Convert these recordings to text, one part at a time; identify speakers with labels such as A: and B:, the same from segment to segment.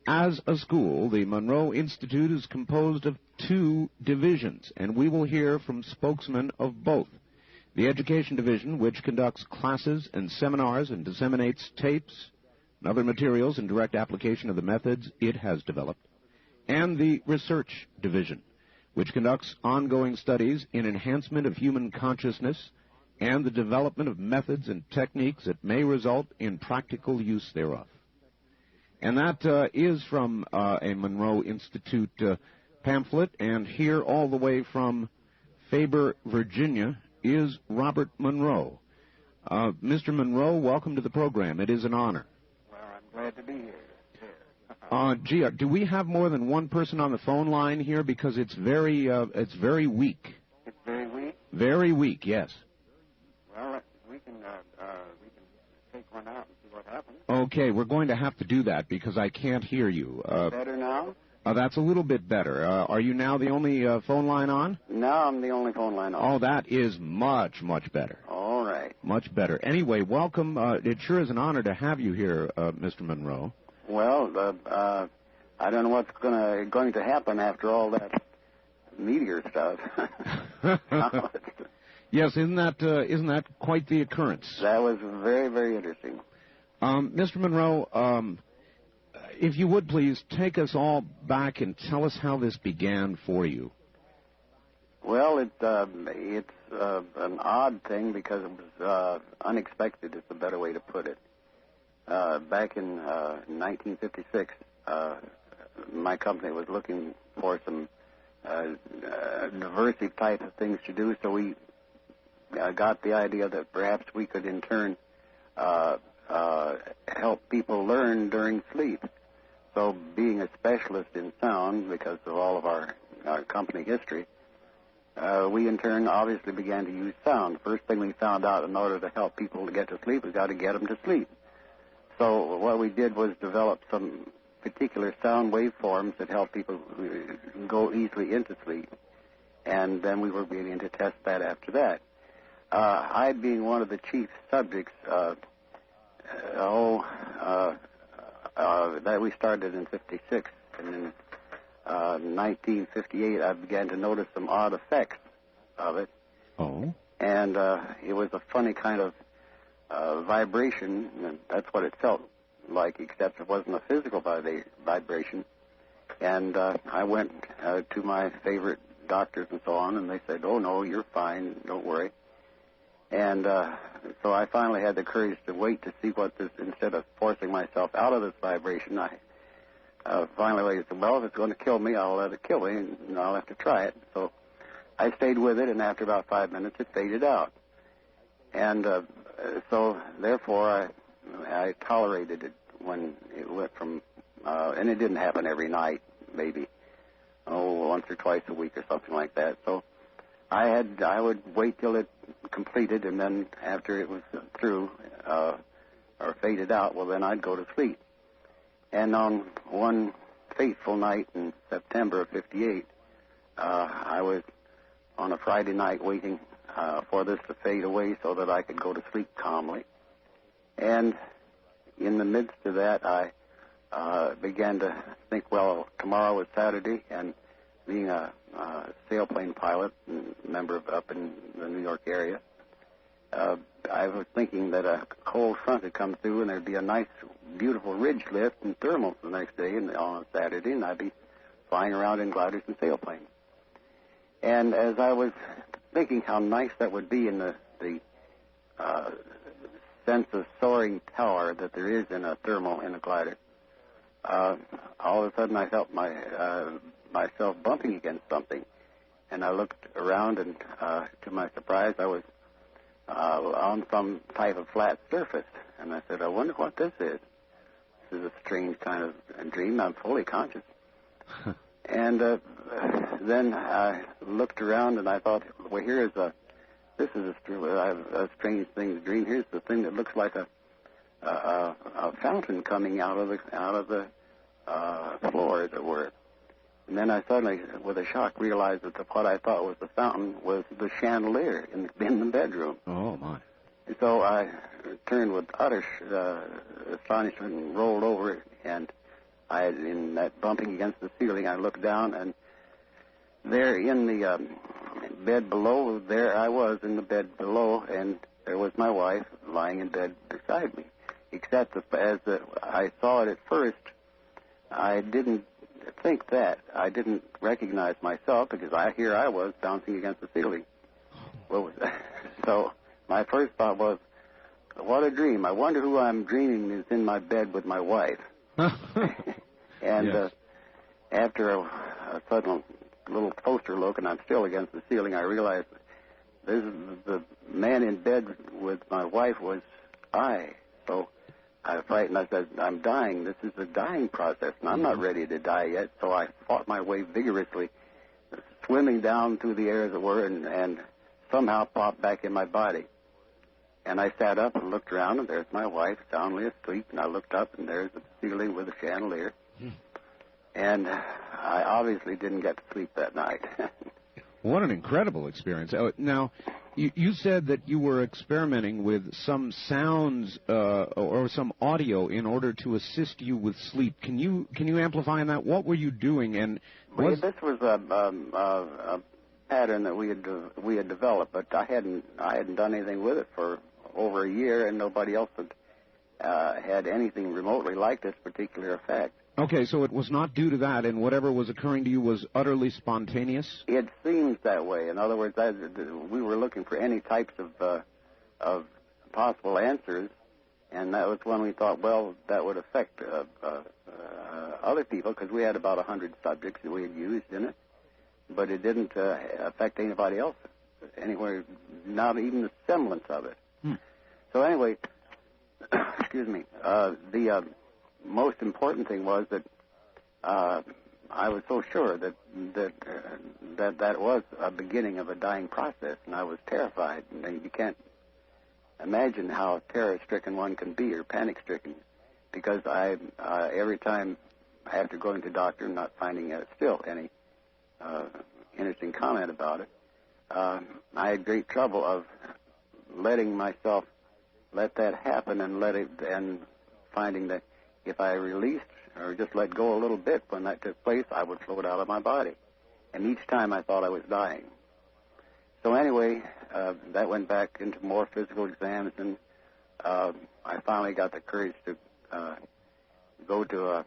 A: As a school, the Monroe Institute is composed of two divisions, and we will hear from spokesmen of both. The Education Division, which conducts classes and seminars and disseminates tapes and other materials in direct application of the methods it has developed. And the Research Division, which conducts ongoing studies in enhancement of human consciousness and the development of methods and techniques that may result in practical use thereof. And that is from a Monroe Institute pamphlet, and here all the way from Faber, Virginia, is Robert Monroe. Mr. Monroe, welcome to the program. It is an honor.
B: Well, I'm glad to be here.
A: Gee, do we have more than one person on the phone line here? Because it's very weak.
B: It's very weak?
A: Very weak, yes.
B: Well, we can take one out and see what happens.
A: Okay, we're going to have to do that because I can't hear you.
B: Better now?
A: That's a little bit better. Are you now the only phone line on?
B: Now I'm the only phone line on.
A: Oh, that is much, much better.
B: All right.
A: Much better. Anyway, welcome. It sure is an honor to have you here, Mr. Monroe.
B: Well, I don't know what's going to happen after all that meteor stuff.
A: Yes, isn't that quite the occurrence?
B: That was very, very interesting.
A: Mr. Monroe, if you would please take us all back and tell us how this began for you.
B: Well, it's an odd thing because it was unexpected is the better way to put it. Back in 1956, my company was looking for some diversity type of things to do, so we got the idea that perhaps we could in turn help people learn during sleep. So being a specialist in sound, because of all of our company history, we in turn obviously began to use sound. The first thing we found out, in order to help people to get to sleep, we got to get them to sleep. So what we did was develop some particular sound waveforms that help people go easily into sleep. And then we were beginning to test that after that. I, being one of the chief subjects, that we started in 56, and in 1958 I began to notice some odd effects of it.
A: Oh.
B: And it was a funny kind of vibration, and that's what it felt like, except it wasn't a physical vibration. And I went to my favorite doctors and so on, and they said, "Oh, no, you're fine, don't worry." And so I finally had the courage to wait to see what this, instead of forcing myself out of this vibration, I finally said, well, if it's going to kill me, I'll let it kill me, and I'll have to try it. So I stayed with it, and after about 5 minutes, it faded out. And so, therefore, I tolerated it when it went from, and it didn't happen every night, maybe, once or twice a week or something like that. So I would wait till it completed, and then after it was through or faded out, well, then I'd go to sleep. And on one fateful night in September of 58, I was on a Friday night waiting for this to fade away so that I could go to sleep calmly. And in the midst of that, I began to think, well, tomorrow is Saturday, and being a sailplane pilot and member up in the New York area, I was thinking that a cold front had come through, and there'd be a nice, beautiful ridge lift and thermals the next day and on a Saturday, and I'd be flying around in gliders and sailplanes. And as I was thinking how nice that would be in the sense of soaring tower that there is in a thermal in a glider, all of a sudden I felt myself bumping against something. And I looked around, and to my surprise, I was on some type of flat surface. And I said, I wonder what this is. This is a strange kind of dream. I'm fully conscious. And then I looked around, and I thought, well, this is a strange thing to dream. Here's the thing that looks like a fountain coming out of the floor, as it were. And then I suddenly, with a shock, realized that what I thought was the fountain was the chandelier in the bedroom.
A: Oh, my.
B: And so I turned with utter astonishment and rolled over and in that bumping against the ceiling, I looked down, and there in the bed below, there I was in the bed below, and there was my wife lying in bed beside me. Except as I saw it at first, I didn't think that. I didn't recognize myself because here I was bouncing against the ceiling. What was that? So my first thought was, what a dream. I wonder who I'm dreaming is in my bed with my wife. And
A: yes.
B: After a sudden little closer look, and I'm still against the ceiling, I realized this is the man in bed with my wife was I. So I was frightened. I said, I'm dying. This is a dying process, and I'm not ready to die yet. So I fought my way vigorously, swimming down through the air, as it were, and somehow popped back in my body. And I sat up and looked around, and there's my wife soundly asleep. And I looked up, and there's the ceiling with a chandelier. And I obviously didn't get to sleep that night.
A: What an incredible experience. Now, you said that you were experimenting with some sounds or some audio in order to assist you with sleep. Can you amplify on that? What were you doing? And
B: this was a pattern that we had developed, but I hadn't done anything with it for over a year, and nobody else had anything remotely like this particular effect.
A: Okay, so it was not due to that, and whatever was occurring to you was utterly spontaneous?
B: It seems that way. In other words, we were looking for any types of possible answers, and that was when we thought, well, that would affect other people, because we had about 100 subjects that we had used in it, but it didn't affect anybody else anywhere, not even the semblance of it. So anyway, excuse me, the most important thing was that I was so sure that was a beginning of a dying process, and I was terrified. And you can't imagine how terror-stricken one can be, or panic-stricken, because every time after going to the doctor and not finding still any interesting comment about it, I had great trouble of letting myself let that happen and finding that if I released or just let go a little bit when that took place, I would float out of my body. And each time I thought I was dying. So anyway, that went back into more physical exams, and I finally got the courage to go to a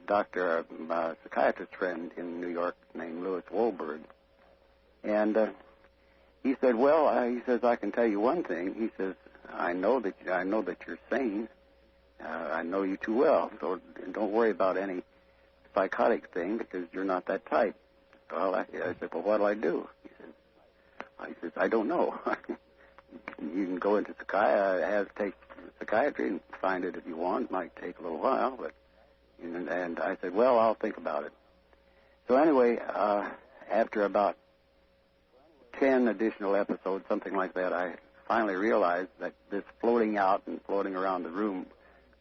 B: doctor, a psychiatrist friend in New York named Louis Wolberg. And he said, well, he says, I can tell you one thing. He says, I know that you're sane. I know you too well, so don't worry about any psychotic thing because you're not that type. Well, I said, well, what'll I do? He says, I don't know. You can go into take psychiatry and find it if you want. It might take a little while, but and I said, well, I'll think about it. So anyway, after about 10 additional episodes, something like that, I finally realized that this floating out and floating around the room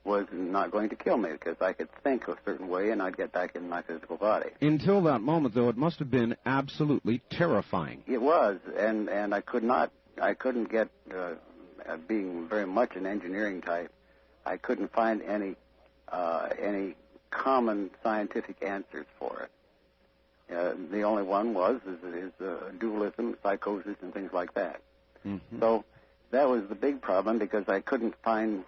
B: was not going to kill me because I could think a certain way and I'd get back in my physical body. Until
A: that moment, though, it must have been absolutely terrifying.
B: It was, and I couldn't get, being very much an engineering type, I couldn't find any common scientific answers for it. The only one is dualism, psychosis, and things like that. Mm-hmm. So that was the big problem because I couldn't find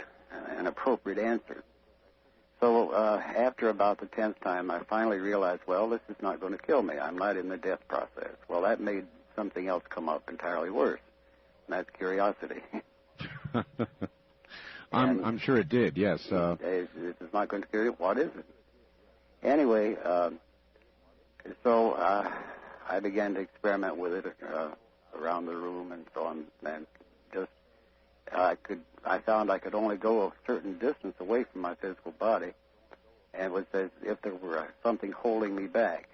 B: an appropriate answer. So after about the 10th time, I finally realized, well, this is not going to kill me. I'm not in the death process. Well, that made something else come up entirely worse, and that's curiosity.
A: I'm sure it did, yes.
B: This is not going to kill you. What is it? Anyway, so I began to experiment with it around the room and so on, and just I found I could only go a certain distance away from my physical body, and it was as if there were something holding me back.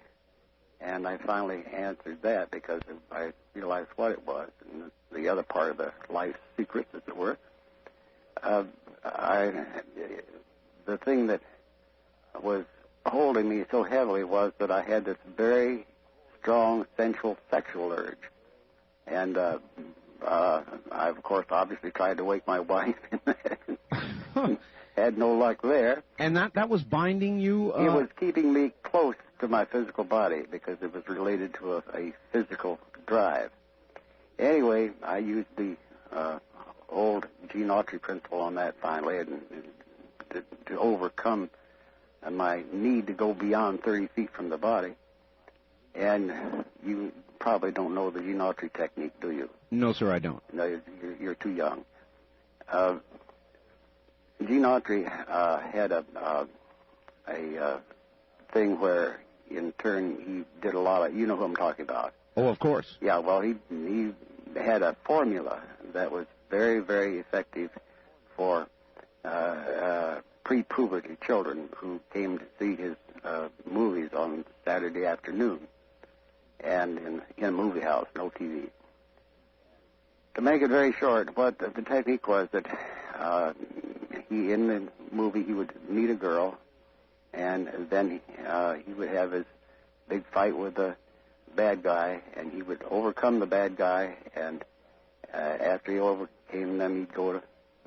B: And I finally answered that because I realized what it was, and the other part of the life secrets, as it were. The thing that was holding me so heavily was that I had this very strong sensual sexual urge. And I, of course, obviously tried to wake my wife and had no luck there.
A: And that was binding you?
B: It was keeping me close to my physical body because it was related to a physical drive. Anyway, I used the old Gene Autry principle on that finally, and to overcome my need to go beyond 30 feet from the body. And you probably don't know the Gene Autry technique, do you?
A: No, sir, I don't.
B: No, you're too young. Gene Autry had a thing where, in turn, he did a lot of, you know who I'm talking about.
A: Oh, of course.
B: Yeah, well, he had a formula that was very, very effective for pre-puberty children who came to see his movies on Saturday afternoon and in a movie house, no TV. To make it very short, what the technique was that in the movie he would meet a girl, and then he would have his big fight with the bad guy, and he would overcome the bad guy, and after he overcame them, he'd go to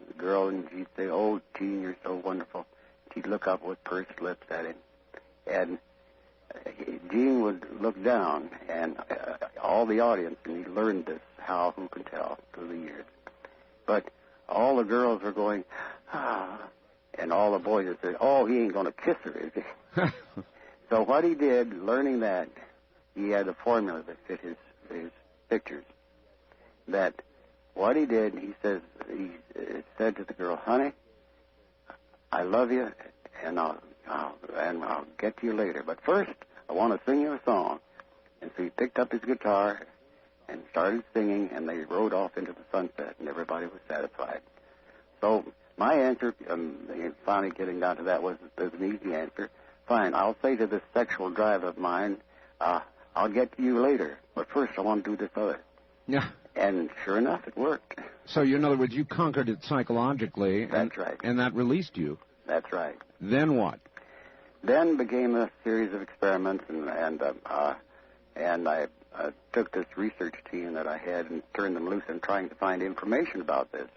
B: the girl and she'd say, "Oh, Gene, you're so wonderful." She'd look up with pursed lips at him, and Gene would look down, and all the audience, and he learned this, who can tell, through the years. But all the girls were going, "Ah," and all the boys would say, "Oh, he ain't going to kiss her, is he?" So what he did, learning that, he had a formula that fit his pictures. That what he did, he said to the girl, "Honey, I love you, and I'll get to you later. But first, I want to sing you a song." And so he picked up his guitar and started singing, and they rode off into the sunset, and everybody was satisfied. So my answer, finally getting down to that, was an easy answer. Fine, I'll say to this sexual drive of mine, I'll get to you later, but first I want to do this other.
A: Yeah.
B: And sure enough, it worked.
A: So, in other words, you conquered it psychologically.
B: That's right.
A: And that released you.
B: That's right.
A: Then what?
B: Then began a series of experiments, and I took this research team that I had and turned them loose in trying to find information about this.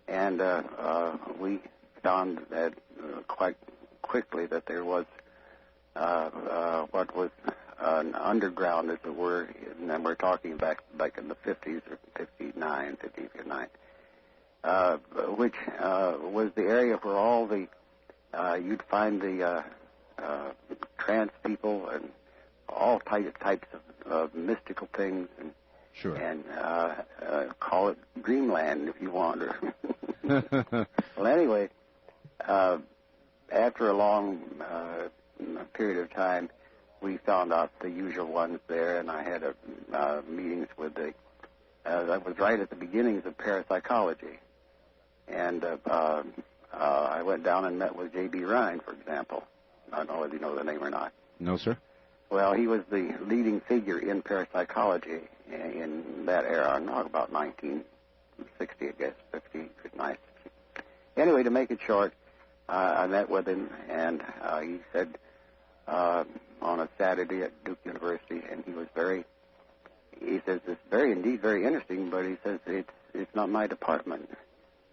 B: And we found that quite quickly that there was what was an underground, as it were, and we're talking back in the 50s or 59, which was the area where all the you'd find the trance people and all types of mystical things, and
A: sure,
B: and call it dreamland if you want. Well, anyway, after a long period of time, we found out the usual ones there, and I had meetings with that was right at the beginnings of parapsychology. And I went down and met with J.B. Rhine, for example. I don't know whether you know the name or not.
A: No, sir.
B: Well, he was the leading figure in parapsychology in that era, about 1960, I guess, 59. Anyway, to make it short, I met with him, and he said on a Saturday at Duke University, and he says, "It's indeed very interesting, but he says, it's not my department."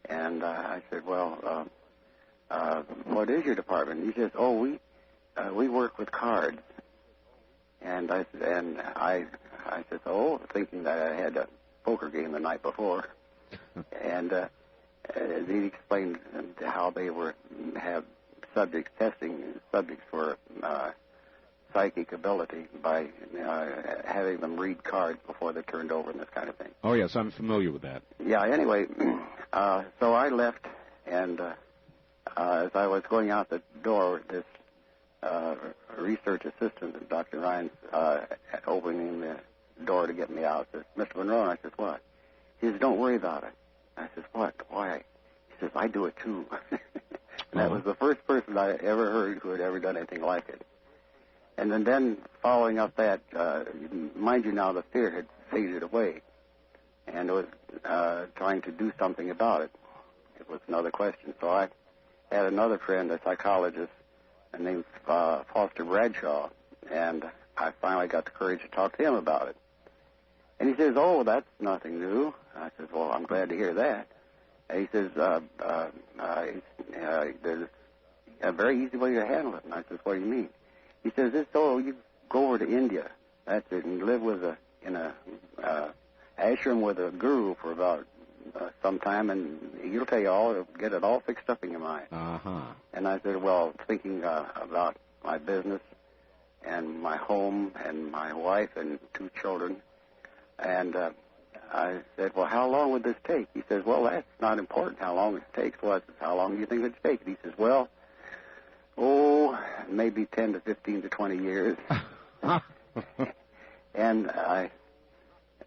B: And I said, "Well, what is your department?" He says, "Oh, we work with cards." And I said, "Oh," thinking that I had a poker game the night before. And he explained how they have subjects testing subjects for psychic ability by having them read cards before they're turned over and this kind of thing.
A: Oh, yes, I'm familiar with that.
B: Yeah, anyway, so I left, and as I was going out the door, this research assistant, Dr. Ryan's, opening the door to get me out, says, "Mr. Monroe," and I says, "What?" He says, "Don't worry about it." I says, "What? Why?" He says, "I do it too." And that was the first person I ever heard who had ever done anything like it. And then following up that, mind you now, the fear had faded away, and it was trying to do something about it. It was another question. So I had another friend, a psychologist, named Foster Bradshaw, and I finally got the courage to talk to him about it. And he says, "Oh, that's nothing new." I said, "Well, I'm glad to hear that." He says, there's a very easy way to handle it. And I says, what do you mean? He says, you go over to India. That's it, and live in a ashram with a guru for about some time, and he'll tell you get it all fixed up in your mind.
A: Uh-huh.
B: And I said, well, thinking about my business and my home and my wife and 2 children, and I said, well, how long would this take? He says, well, that's not important how long it takes. Well, I said, how long do you think it would take? And he says, well, maybe 10 to 15 to 20 years. And I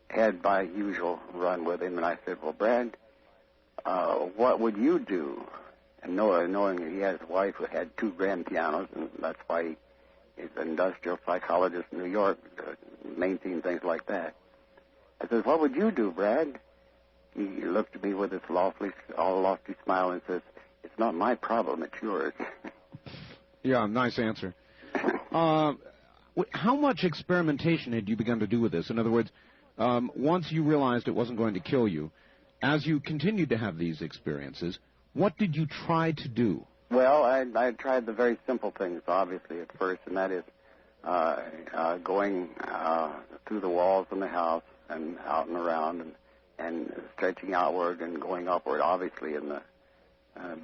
B: had my usual run with him, and I said, well, Brad, what would you do? And knowing he has a wife who had 2 grand pianos, and that's why he's an industrial psychologist in New York, maintain things like that. I said, what would you do, Brad? He looked at me with this lofty smile and says, it's not my problem, it's yours.
A: Yeah, nice answer. How much experimentation had you begun to do with this? In other words, once you realized it wasn't going to kill you, as you continued to have these experiences, what did you try to do?
B: Well, I tried the very simple things, obviously, at first, and that is going through the walls in the house and out and around and stretching outward and going upward, obviously, in the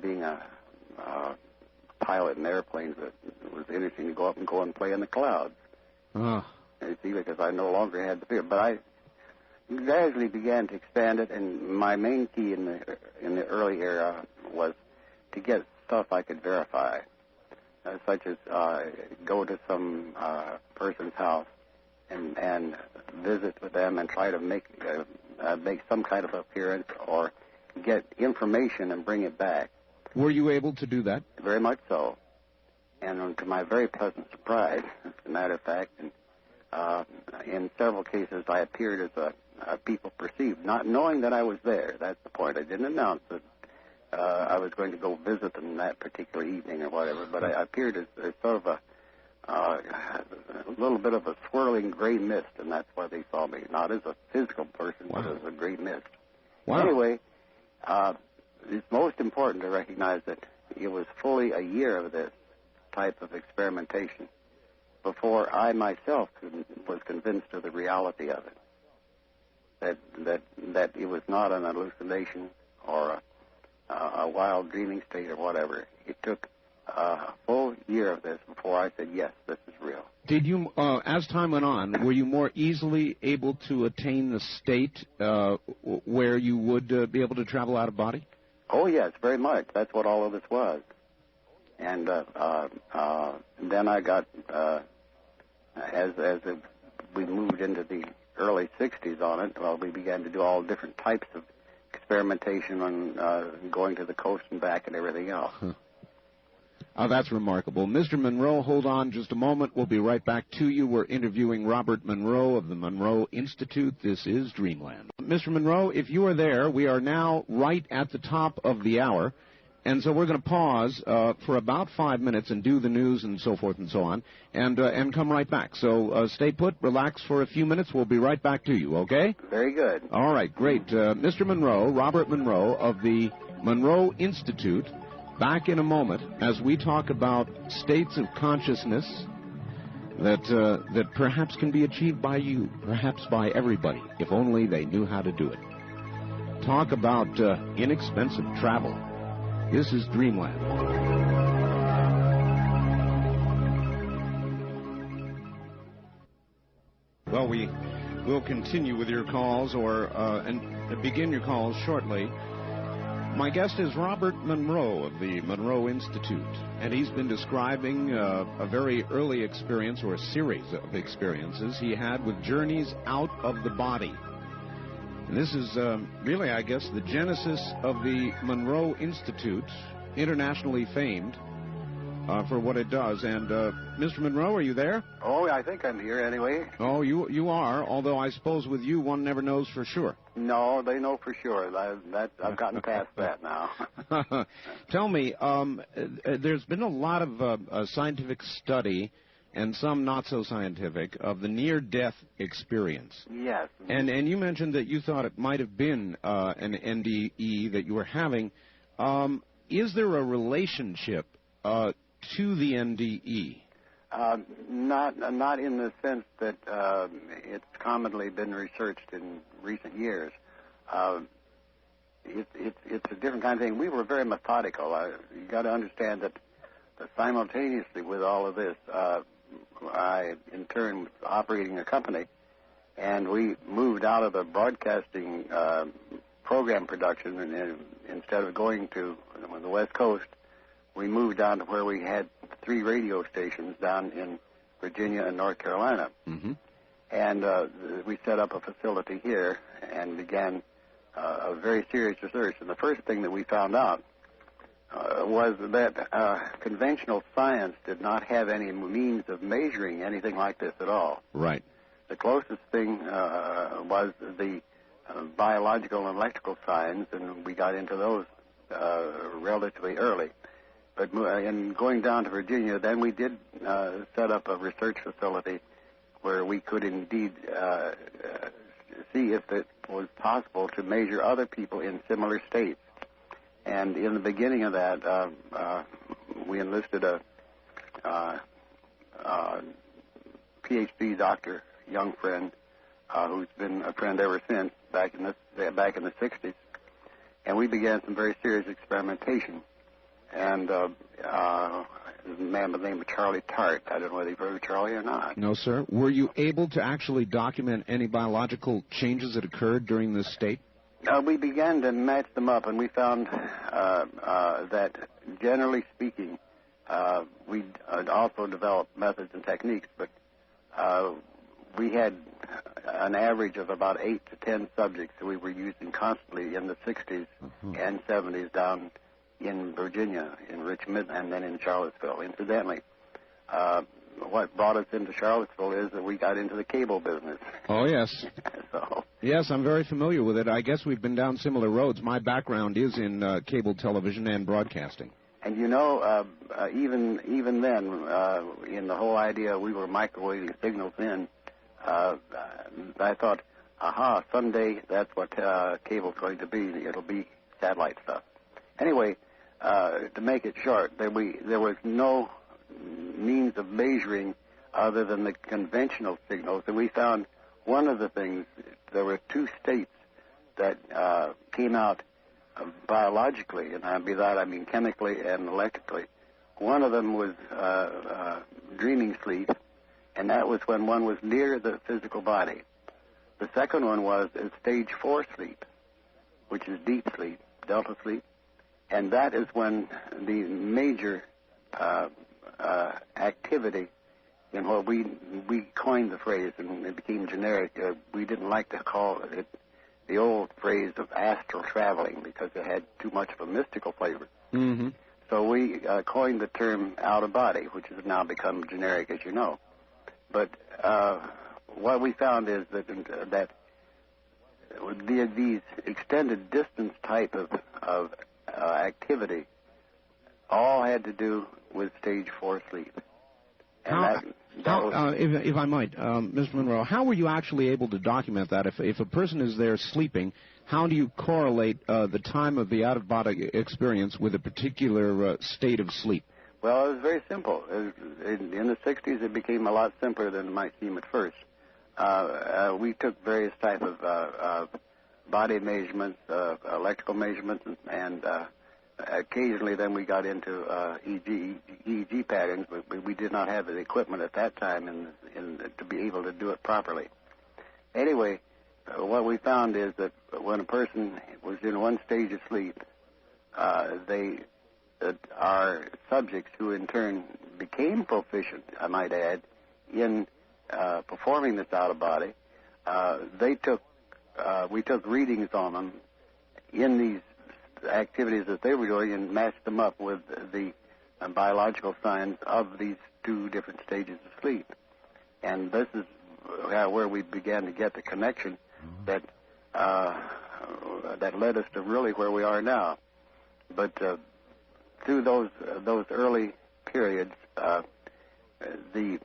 B: being a pilot in airplanes, it was interesting to go up and go and play in the clouds. You see, because I no longer had the fear. But I gradually began to expand it, and my main key in the early era was to get stuff I could verify, such as go to some person's house and visit with them and try to make some kind of appearance or get information and bring it back.
A: Were you able to do that?
B: Very much so. And to my very pleasant surprise, as a matter of fact, in several cases I appeared as a people perceived, not knowing that I was there. That's the point. I didn't announce that I was going to go visit them that particular evening or whatever, but I appeared as sort of a little bit of a swirling gray mist, and that's why they saw me, not as a physical person, but as a gray mist.
A: Wow.
B: Anyway, it's most important to recognize that it was fully a year of this type of experimentation before I myself was convinced of the reality of it, that it was not an hallucination or a wild dreaming state or whatever. It took a full year of this before I said, yes, this is real.
A: Did you, as time went on, were you more easily able to attain the state where you would be able to travel out of body?
B: Oh, yes, very much. That's what all of this was. And then I got, as we moved into the early 60s on it, well, we began to do all different types of experimentation on going to the coast and back and everything else.
A: Oh, that's remarkable. Mr. Monroe, hold on just a moment. We'll be right back to you. We're interviewing Robert Monroe of the Monroe Institute. This is Dreamland. Mr. Monroe, if you are there, we are now right at the top of the hour, and so we're going to pause for about 5 minutes and do the news and so forth and so on, and come right back. So stay put, relax for a few minutes. We'll be right back to you, okay?
B: Very good.
A: All right, great. Mr. Monroe, Robert Monroe of the Monroe Institute, back in a moment as we talk about states of consciousness that perhaps can be achieved by you, perhaps by everybody, if only they knew how to do it. Talk about inexpensive travel. This is Dreamland. Well, we will continue with your calls and begin your calls shortly. My guest is Robert Monroe of the Monroe Institute, and he's been describing a very early experience, or a series of experiences he had with journeys out of the body. And this is really, I guess, the genesis of the Monroe Institute, internationally famed for what it does. And Mr. Monroe, are you there?
B: Oh, I think I'm here anyway.
A: Oh, you are, although I suppose with you one never knows for sure.
B: No, they know for sure. I've gotten past that now.
A: Tell me, there's been a lot of scientific study and some not so scientific, of the near-death experience.
B: Yes.
A: And you mentioned that you thought it might have been an NDE that you were having. Is there a relationship to the NDE?
B: Not in the sense that it's commonly been researched in recent years. It's a different kind of thing. We were very methodical. You got to understand that simultaneously with all of this, I in turn was operating a company, and we moved out of the broadcasting program production, and instead of going to the West Coast, we moved down to where we had 3 radio stations down in Virginia and North Carolina.
A: Mm-hmm.
B: And we set up a facility here and began a very serious research. And the first thing that we found out was that conventional science did not have any means of measuring anything like this at all.
A: Right.
B: The closest thing was the biological and electrical science, and we got into those relatively early. But in going down to Virginia, then we did set up a research facility where we could indeed see if it was possible to measure other people in similar states. And in the beginning of that, we enlisted a PhD doctor, young friend, who's been a friend ever since, back in the 60s. And we began some very serious experimentation. And a man by the name of Charlie Tart. I don't know whether you've heard of Charlie or not.
A: No, sir. Were you able to actually document any biological changes that occurred during this state?
B: We began to match them up, and we found that, generally speaking, we also developed methods and techniques, but we had an average of about 8 to 10 subjects that we were using constantly in the 60s and 70s down in Virginia, in Richmond, and then in Charlottesville. Incidentally, what brought us into Charlottesville is that we got into the cable business.
A: Oh, yes.
B: So.
A: Yes, I'm very familiar with it. I guess we've been down similar roads. My background is in cable television and broadcasting.
B: And you know, even then, in the whole idea we were microwaving signals in, I thought, aha, someday that's what cable's going to be. It'll be satellite stuff. Anyway, to make it short, there was no means of measuring other than the conventional signals. And we found one of the things, there were 2 states that came out biologically, and by that I mean chemically and electrically. One of them was dreaming sleep, and that was when one was near the physical body. The second one was stage 4 sleep, which is deep sleep, delta sleep. And that is when the major activity, in what we coined the phrase, and it became generic. We didn't like to call it the old phrase of astral traveling because it had too much of a mystical flavor.
A: Mm-hmm.
B: So we coined the term out of body, which has now become generic, as you know. But what we found is that these extended distance type of activity all had to do with stage 4 sleep. And
A: if I might, Mr. Monroe, how were you actually able to document that? If a person is there sleeping, how do you correlate the time of the out-of-body experience with a particular state of sleep?
B: Well, it was very simple. In the 60s, it became a lot simpler than it might seem at first. We took various types of body measurements, electrical measurements, and occasionally then we got into EEG patterns, but we did not have the equipment at that time to be able to do it properly. Anyway, what we found is that when a person was in one stage of sleep, our subjects who in turn became proficient, I might add, in performing this out of body, we took readings on them in these activities that they were doing and matched them up with the biological signs of these 2 different stages of sleep. And this is where we began to get the connection that led us to really where we are now. But through those early periods, the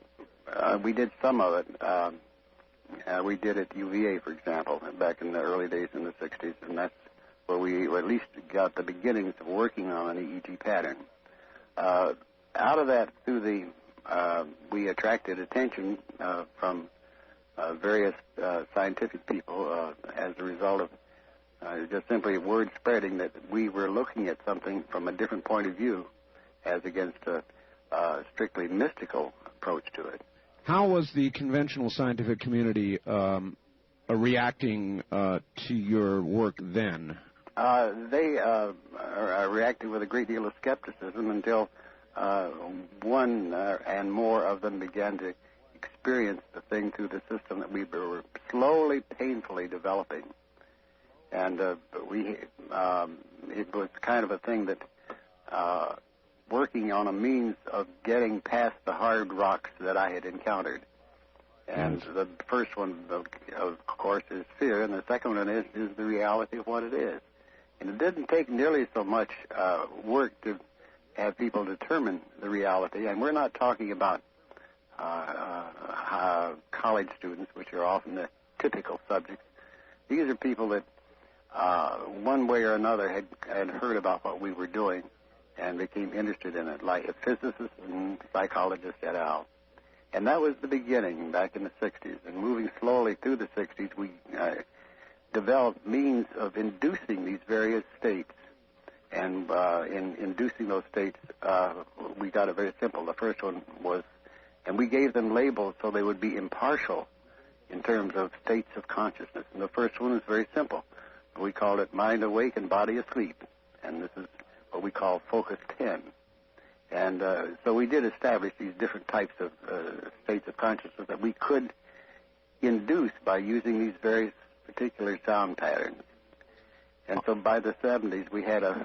B: We did some of it. We did at UVA, for example, back in the early days in the 60s, and that's where we at least got the beginnings of working on an EEG pattern. Out of that, we attracted attention from various scientific people as a result of just simply word spreading that we were looking at something from a different point of view as against a strictly mystical approach to it.
A: How was the conventional scientific community reacting to your work then?
B: They reacted with a great deal of skepticism until one and more of them began to experience the thing through the system that we were slowly, painfully developing. And it was kind of a thing that working on a means of getting past the hard rocks that I had encountered. And the first one, of course, is fear, and the second one is the reality of what it is. And it didn't take nearly so much work to have people determine the reality. And we're not talking about college students, which are often the typical subjects. These are people that one way or another had heard about what we were doing and became interested in it, like physicists and psychologists et al. And that was the beginning back in the 60s. And moving slowly through the 60s, we developed means of inducing these various states. And in inducing those states, we got it very simple. The first one was, and we gave them labels so they would be impartial in terms of states of consciousness. And the first one was very simple. We called it mind awake and body asleep. And this is what we call focus 10. And so we did establish these different types of states of consciousness that we could induce by using these very particular sound patterns. And so by the 70s, we had it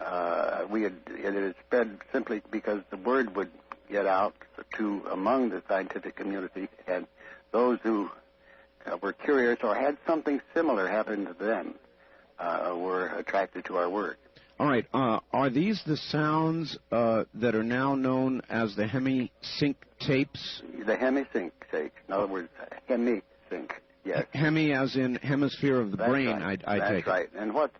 B: had spread simply because the word would get out to among the scientific community, and those who were curious or had something similar happen to them were attracted to our work.
A: All right. Are these the sounds that are now known as the Hemi-Sync tapes?
B: The Hemi-Sync tapes. In other words, Hemi-Sync. Yes.
A: Hemi, as in hemisphere of the
B: That's
A: brain.
B: Right.
A: I take
B: That's right. And what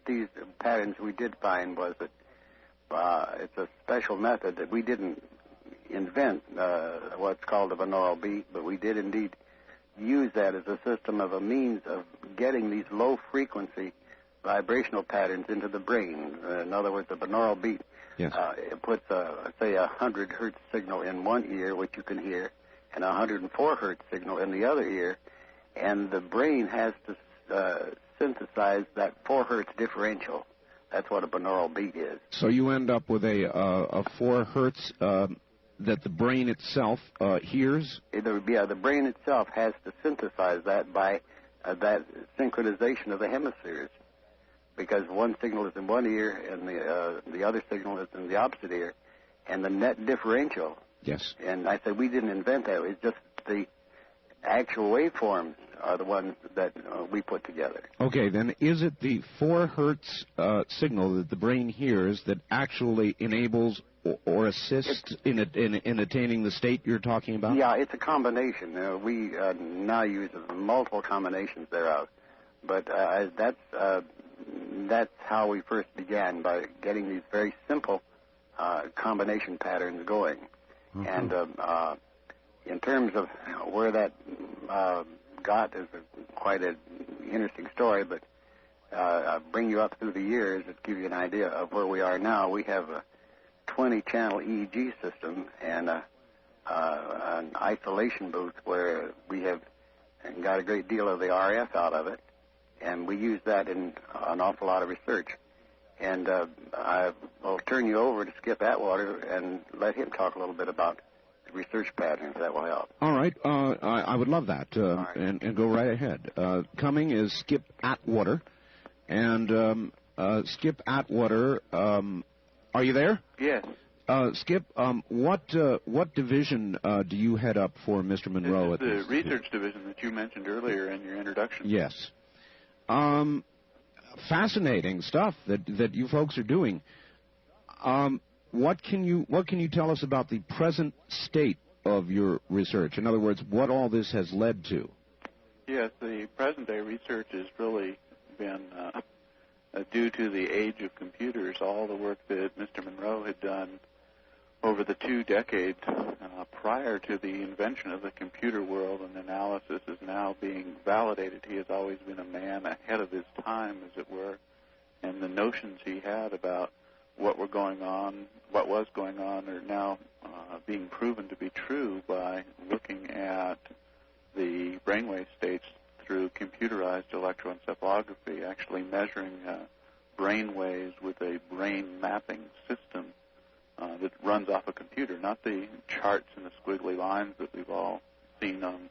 B: these patterns we did find was that it's a special method that we didn't invent, what's called a binaural beat, but we did indeed use that as a system of a means of getting these low-frequency vibrational patterns into the brain. In other words, the binaural beat it puts, say, a 100 hertz signal in one ear, which you can hear, and a 104 hertz signal in the other ear, and the brain has to synthesize that 4 hertz differential. That's what a binaural beat is.
A: So you end up with a 4 hertz that the brain itself hears?
B: The brain itself has to synthesize that by that synchronization of the hemispheres, because one signal is in one ear and the other signal is in the opposite ear, and the net differential.
A: Yes. And
B: I said we didn't invent that. It's just the actual waveforms are the ones that we put together.
A: Okay, then is it the 4 hertz signal that the brain hears that actually enables or assists in attaining the state you're talking about?
B: Yeah, it's a combination. We now use multiple combinations thereof, but that's how we first began, by getting these very simple combination patterns going. Mm-hmm. And in terms of where that got is quite an interesting story, but I'll bring you up through the years to give you an idea of where we are now. We have a 20-channel EEG system and an isolation booth where we have got a great deal of the RF out of it, and we use that in an awful lot of research. And I will turn you over to Skip Atwater and let him talk a little bit about the research patterns. That will help.
A: All right. I would love that, right. and go right ahead. Coming is Skip Atwater. And Skip Atwater, are you there?
C: Yes.
A: Skip, what division do you head up for Mr. Monroe?
C: This is the research division that you mentioned earlier in your introduction.
A: Yes. Fascinating stuff that you folks are doing. what can you tell us about the present state of your research? In other words, what all this has led to?
C: Yes, the present-day research has really been due to the age of computers. All the work that Mr. Monroe had done over the 2 decades prior to the invention of the computer world and analysis is now being validated. He has always been a man ahead of his time, as it were, and the notions he had about what was going on are now being proven to be true by looking at the brainwave states through computerized electroencephalography, actually measuring brain waves with a brain mapping system that runs off a computer, not the charts and the squiggly lines that we've all seen on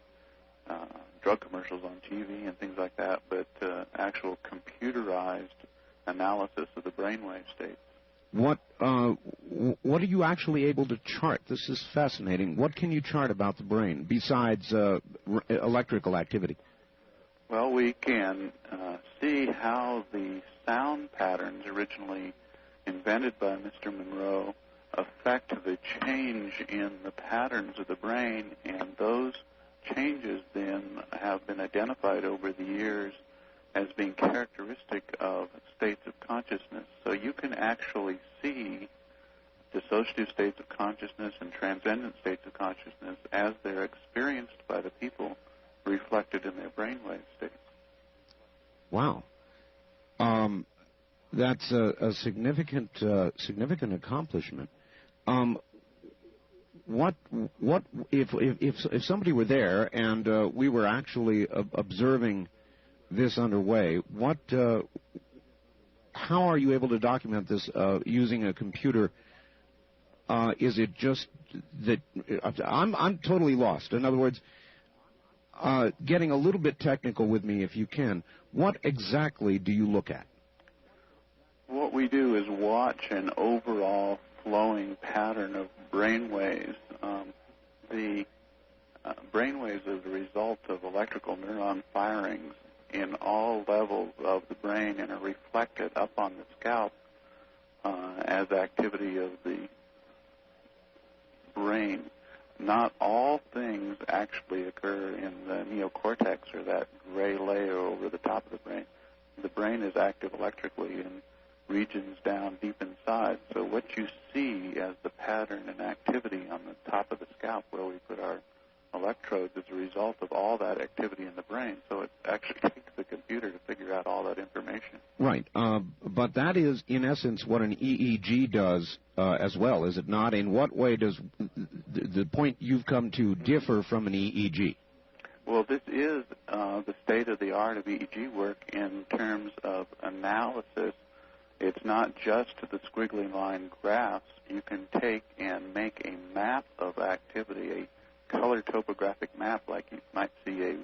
C: drug commercials on TV and things like that, but actual computerized analysis of the brainwave states.
A: What are you actually able to chart? This is fascinating. What can you chart about the brain besides electrical activity?
C: Well, we can see how the sound patterns originally invented by Mr. Monroe affect the change in the patterns of the brain, and those changes then have been identified over the years as being characteristic of states of consciousness. So you can actually see dissociative states of consciousness and transcendent states of consciousness as they're experienced by the people reflected in their brainwave states.
A: Wow. That's a significant accomplishment. What if somebody were there and we were actually observing this underway? How are you able to document this using a computer? Is it just that I'm totally lost? In other words, getting a little bit technical with me, if you can. What exactly do you look at?
C: What we do is watch an overall flowing pattern of brain waves. The brain waves are the result of electrical neuron firings in all levels of the brain and are reflected up on the scalp as activity of the brain. Not all things actually occur in the neocortex, or that gray layer over the top of the brain. The brain is active electrically in regions down deep inside. So what you see as the pattern and activity on the top of the scalp where we put our electrodes is a result of all that activity in the brain. So it actually takes the computer to figure out all that information.
A: Right. But that is, in essence, what an EEG does as well, is it not? In what way does the point you've come to differ from an EEG?
C: Well, this is the state-of-the-art of EEG work in terms of analysis. It's not just the squiggly line graphs. You can take and make a map of activity, a color topographic map, like you might see a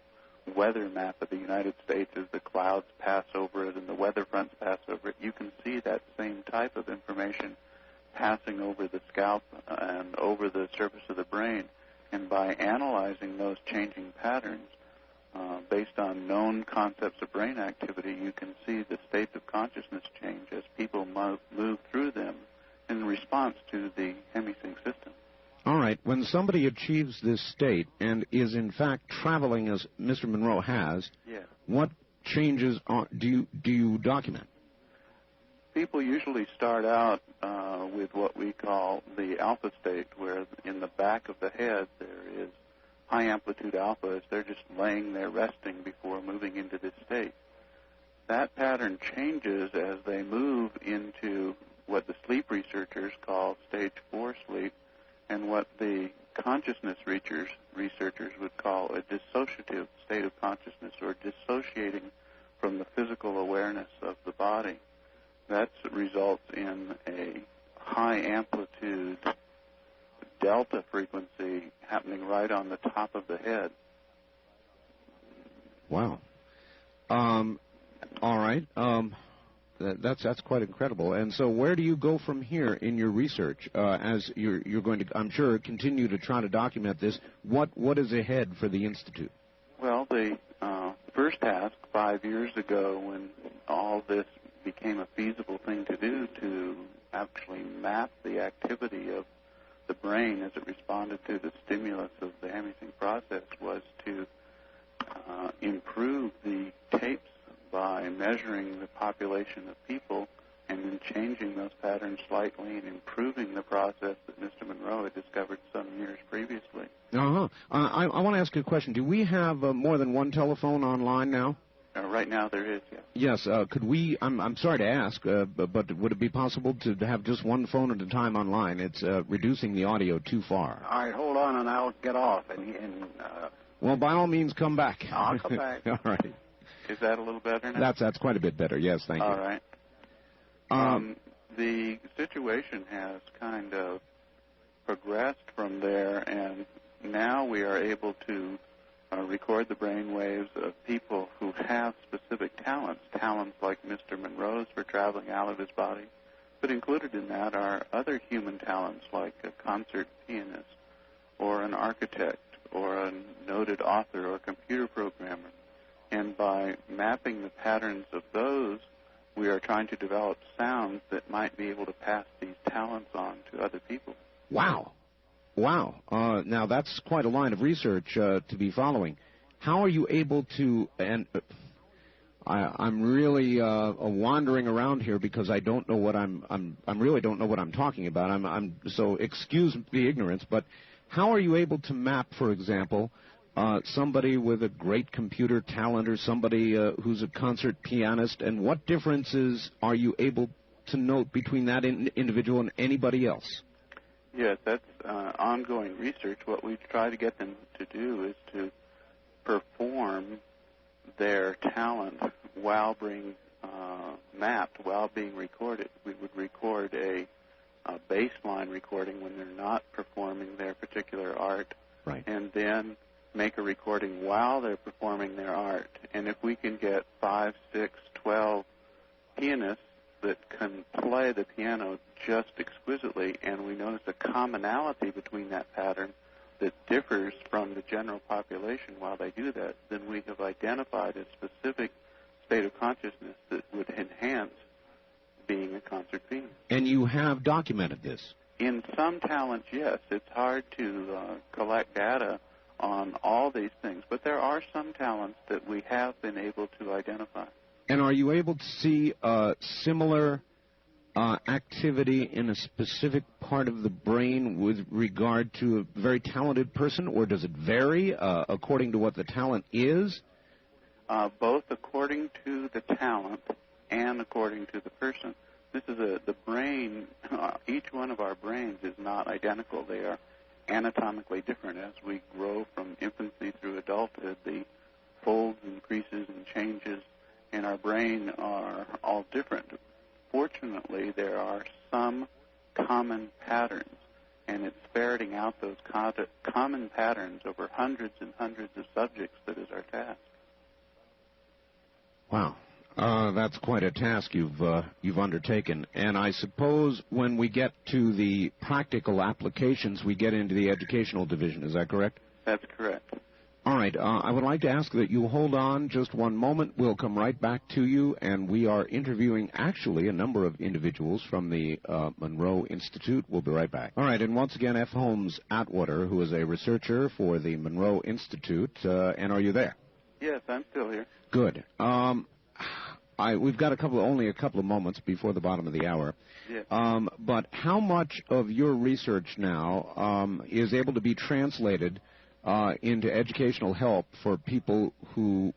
C: weather map of the United States as the clouds pass over it and the weather fronts pass over it. You can see that same type of information passing over the scalp and over the surface of the brain. And by analyzing those changing patterns based on known concepts of brain activity, you can see the states of consciousness change as people move through them in response to the Hemi-Sync system.
A: All right. When somebody achieves this state and is in fact traveling as Mr. Monroe has,
C: yes,
A: what changes do you document?
C: People usually start out with what we call the alpha state, where in the back of the head there is high amplitude alpha as they're just laying there resting before moving into this state. That pattern changes as they move into what the sleep researchers call stage 4 sleep, and what the consciousness researchers would call a dissociative state of consciousness, or dissociating from the physical awareness of the body. That results in a high amplitude delta frequency happening right on the top of the head.
A: Wow. All right. That's quite incredible. And so where do you go from here in your research as you're going to, I'm sure, continue to try to document this? What is ahead for the Institute?
C: Well, the first task 5 years ago, when all this became a feasible thing to do, to actually map the activity of the brain as it responded to the stimulus of the Hemi-Sync process was to improve the tapes by measuring the population of people and then changing those patterns slightly and improving the process that Mr. Monroe had discovered some years previously.
A: Uh-huh. I want to ask you a question. Do we have more than one telephone online now?
C: Right now there is, yes.
A: Yes. Could we, I'm sorry to ask, but would it be possible to have just one phone at a time online? It's reducing the audio too far.
B: All right, hold on, and I'll get off.
A: Well, by all means, come back.
B: I'll come back.
A: All right.
C: Is that a little better now?
A: That's quite a bit better. Yes, thank you.
C: All right. The situation has kind of progressed from there, and now we are able to record the brain waves of people who have specific talents like Mr. Monroe's for traveling out of his body. But included in that are other human talents like a concert pianist or an architect or a noted author or computer programmer. And by mapping the patterns of those, we are trying to develop sounds that might be able to pass these talents on to other people.
A: Wow. Now, that's quite a line of research to be following. How are you able to, and I'm really wandering around here because I don't know what I really don't know what I'm talking about. So excuse the ignorance, but how are you able to map, for example, somebody with a great computer talent or somebody who's a concert pianist, and what differences are you able to note between that individual and anybody else?
C: Yes, that's ongoing research. What we try to get them to do is to perform their talent while being mapped, while being recorded. We would record a baseline recording when they're not performing their particular art,
A: right,
C: and then make a recording while they're performing their art. And if we can get 5, 6, 12 pianists that can play the piano just exquisitely, and we notice a commonality between that pattern that differs from the general population while they do that, then we have identified a specific state of consciousness that would enhance being a concert pianist.
A: And you have documented this?
C: In some talents, yes. It's hard to collect data on all these things, but there are some talents that we have been able to identify.
A: And are you able to see similar activity in a specific part of the brain with regard to a very talented person, or does it vary according to what the talent is?
C: Both according to the talent and according to the person. This is the brain. Each one of our brains is not identical. They are anatomically different. As we grow from infancy through adulthood, the folds and creases and changes in our brain are all different. Fortunately, there are some common patterns, and it's ferreting out those common patterns over hundreds and hundreds of subjects that is our task.
A: Wow. That's quite a task you've undertaken. And I suppose when we get to the practical applications, we get into the educational division. Is that correct?
C: That's correct.
A: All right. I would like to ask that you hold on just one moment. We'll come right back to you, and we are interviewing actually a number of individuals from the Monroe Institute. We'll be right back. All right. And once again, F. Holmes Atwater, who is a researcher for the Monroe Institute. And are you there?
C: Yes, I'm still here.
A: Good. We've got only a couple of moments before the bottom of the hour.
C: Yes.
A: But how much of your research now is able to be translated into educational help for people who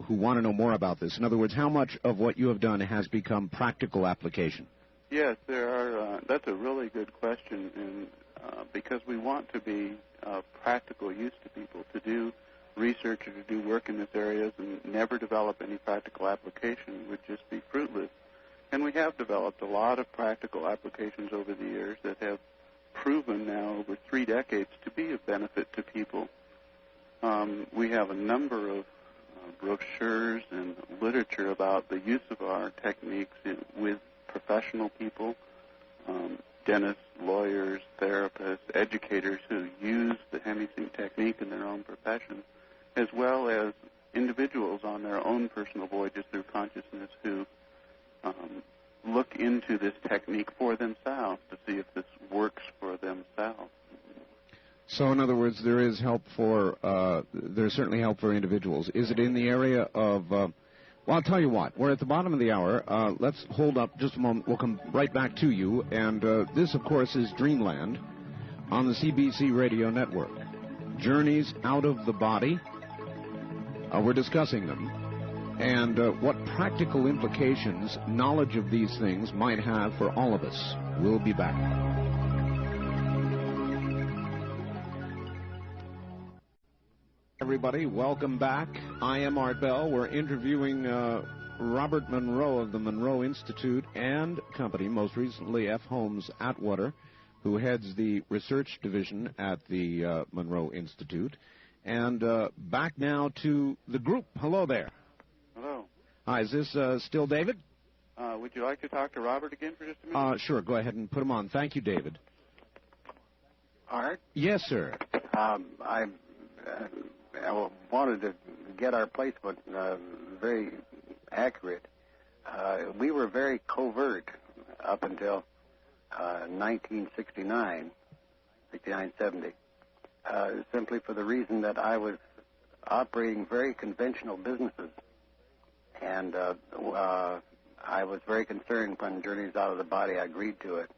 A: want to know more about this? In other words, how much of what you have done has become practical application?
C: Yes, there are. That's a really good question, and because we want to be practical use to people, to do research or to do work in this area and never develop any practical application would just be fruitless. And we have developed a lot of practical applications over the years that have proven now over 3 decades to be of benefit to people. We have a number of brochures and literature about the use of our techniques with professional people, dentists, lawyers, therapists, educators who use the Hemi-Sync technique in their own profession, as well as individuals on their own personal voyages through consciousness who look into this technique for themselves to see if this works for themselves.
A: So, in other words, there is help for, there's certainly help for individuals. Is it in the area of, well, I'll tell you what, we're at the bottom of the hour. Let's hold up just a moment. We'll come right back to you. And this, of course, is Dreamland on the CBC Radio Network. Journeys out of the body. We're discussing them. And what practical implications knowledge of these things might have for all of us. We'll be back. Everybody, welcome back. I am Art Bell. We're interviewing Robert Monroe of the Monroe Institute and company, most recently F. Holmes Atwater, who heads the research division at the Monroe Institute. And back now to the group. Hello there.
C: Hello.
A: Hi, is this still David?
C: Would you like to talk to Robert again for just a minute?
A: Sure, go ahead and put him on. Thank you, David.
B: Art?
A: Yes, sir.
B: I wanted to get our placement very accurate. We were very covert up until 1969, 70, simply for the reason that I was operating very conventional businesses. And I was very concerned when Journeys Out of the Body, I agreed to it,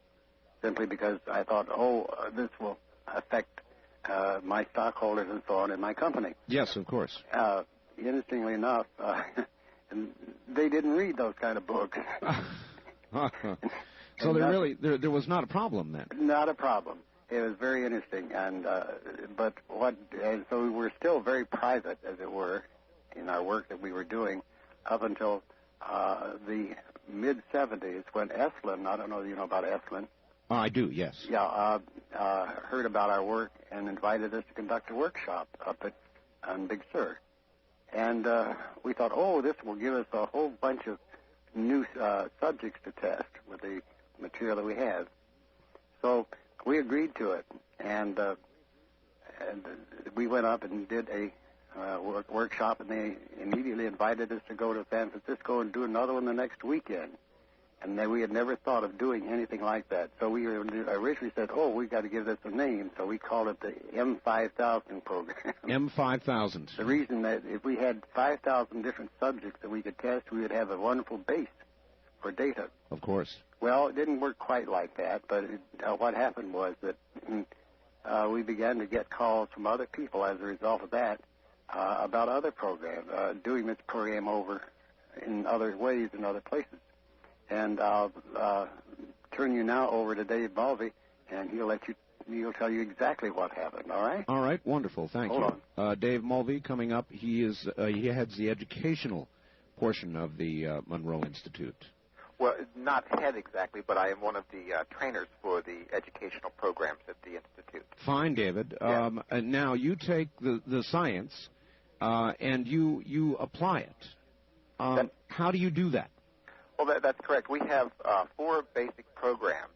B: simply because I thought, this will affect my stockholders and so on in my company.
A: Yes, of course.
B: Interestingly enough, they didn't read those kind of books.
A: So there was not a problem then?
B: Not a problem. It was very interesting, and so we were still very private, as it were, in our work that we were doing up until the mid-70s when Estlin, I don't know if you know about Estlin.
A: I do, yes.
B: Yeah, heard about our work and invited us to conduct a workshop up on Big Sur. And we thought, this will give us a whole bunch of new subjects to test with the material that we have. So we agreed to it, and we went up and did a workshop, and they immediately invited us to go to San Francisco and do another one the next weekend. And we had never thought of doing anything like that. So we originally said, we've got to give this a name. So we called it the M5000 program.
A: M5000.
B: The reason that if we had 5,000 different subjects that we could test, we would have a wonderful base for data.
A: Of course.
B: Well, it didn't work quite like that, but what happened was that we began to get calls from other people as a result of that about other programs, doing this program over in other ways in other places. And I'll turn you now over to Dave Mulvey, and he'll tell you exactly what happened. All right?
A: All right. Wonderful. Thank you.
B: Hold on.
A: Dave Mulvey coming up. He heads the educational portion of the Monroe Institute.
D: Well, not head exactly, but I am one of the trainers for the educational programs at the Institute.
A: Fine, David.
D: Yeah.
A: And now you take the science and you apply it. How do you do that?
D: Well, that's correct. We have 4 basic programs.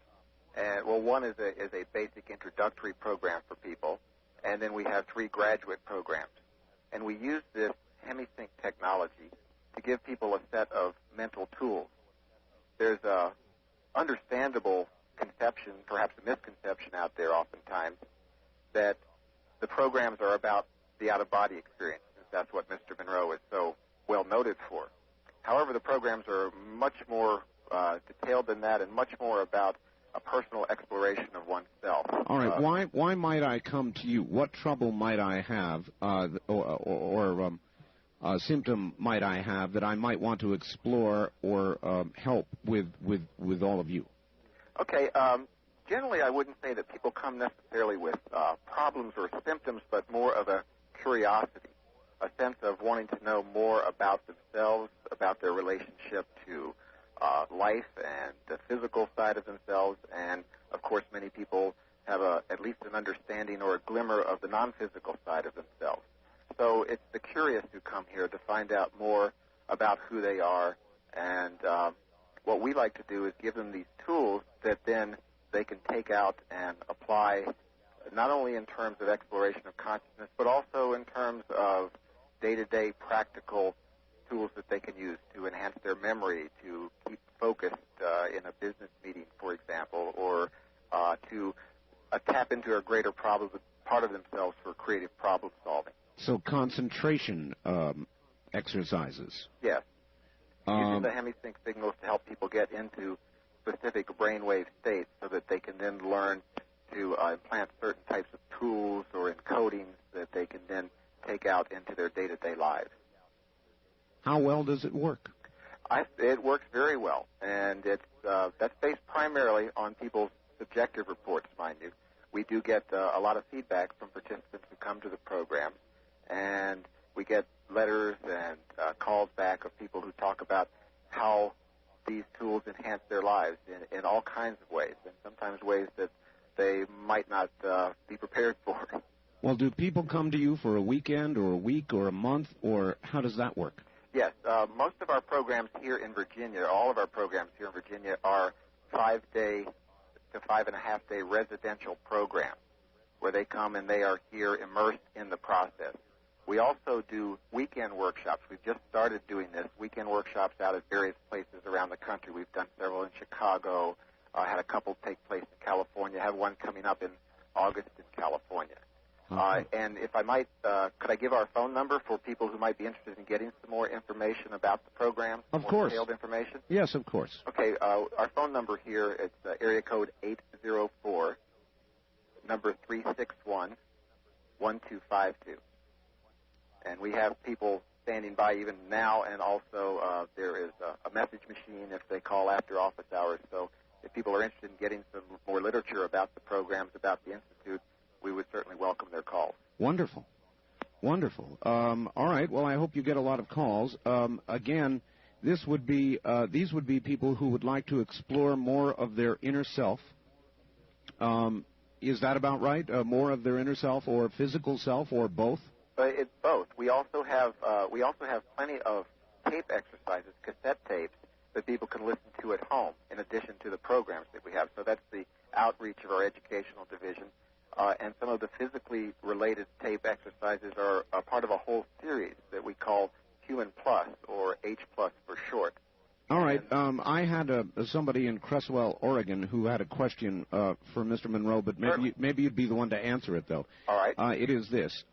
D: One is a basic introductory program for people, and then we have 3 graduate programs. And we use this Hemi-Sync technology to give people a set of mental tools. There's a understandable conception, perhaps a misconception out there oftentimes, that the programs are about the out-of-body experience, since that's what Mr. Monroe is so well noted for. However, the programs are much more detailed than that and much more about a personal exploration of oneself.
A: All right. Why might I come to you? What trouble might I have or symptom might I have that I might want to explore or help with all of you?
D: Okay. Generally, I wouldn't say that people come necessarily with problems or symptoms, but more of a curiosity, a sense of wanting to know more about themselves, about their relationship to life and the physical side of themselves. And, of course, many people have at least an understanding or a glimmer of the non-physical side of themselves. So it's the curious who come here to find out more about who they are. And what we like to do is give them these tools that then they can take out and apply not only in terms of exploration of consciousness, but also in terms of day-to-day practical tools that they can use to enhance their memory, to keep focused in a business meeting, for example, or to tap into a greater part of themselves for creative problem solving.
A: So concentration exercises.
D: Yes. Using the Hemi-Sync signals to help people get into specific brainwave states so that they can then learn to implant certain types of tools or encodings that they can then take out into their day-to-day lives.
A: How well does it work?
D: It works very well, and that's based primarily on people's subjective reports, mind you. We do get a lot of feedback from participants who come to the program, and we get letters and calls back of people who talk about how these tools enhance their lives in all kinds of ways, and sometimes ways that they might not be prepared for.
A: Well, do people come to you for a weekend or a week or a month, or how does that work?
D: Yes, most of our programs here in Virginia, all of our programs here in Virginia are 5-day to 5.5-day residential programs where they come and they are here immersed in the process. We also do weekend workshops. We've just started doing this, weekend workshops out at various places around the country. We've done several in Chicago, had a couple take place in California, have one coming up in August in California.
A: Okay.
D: And if I might, could I give our phone number for people who might be interested in getting some more information about the program?
A: Of
D: more
A: course.
D: Detailed information?
A: Yes, of course.
D: Okay, our phone number here is area code 804, number 361-1252. And we have people standing by even now, and also there is a message machine if they call after office hours. So if people are interested in getting some more literature about the programs, about the Institute, we would certainly welcome their calls.
A: Wonderful. Wonderful. All right. Well, I hope you get a lot of calls. Again, these would be people who would like to explore more of their inner self. Is that about right? More of their inner self or physical self or both?
D: It's both. We also have plenty of tape exercises, cassette tapes, that people can listen to at home in addition to the programs that we have. So that's the outreach of our educational division. And some of the physically related tape exercises are a part of a whole series that we call Human Plus, or H Plus for short.
A: All right. I had somebody in Cresswell, Oregon, who had a question for Mr. Monroe, but maybe you'd be the one to answer it, though.
D: All right.
A: It is this.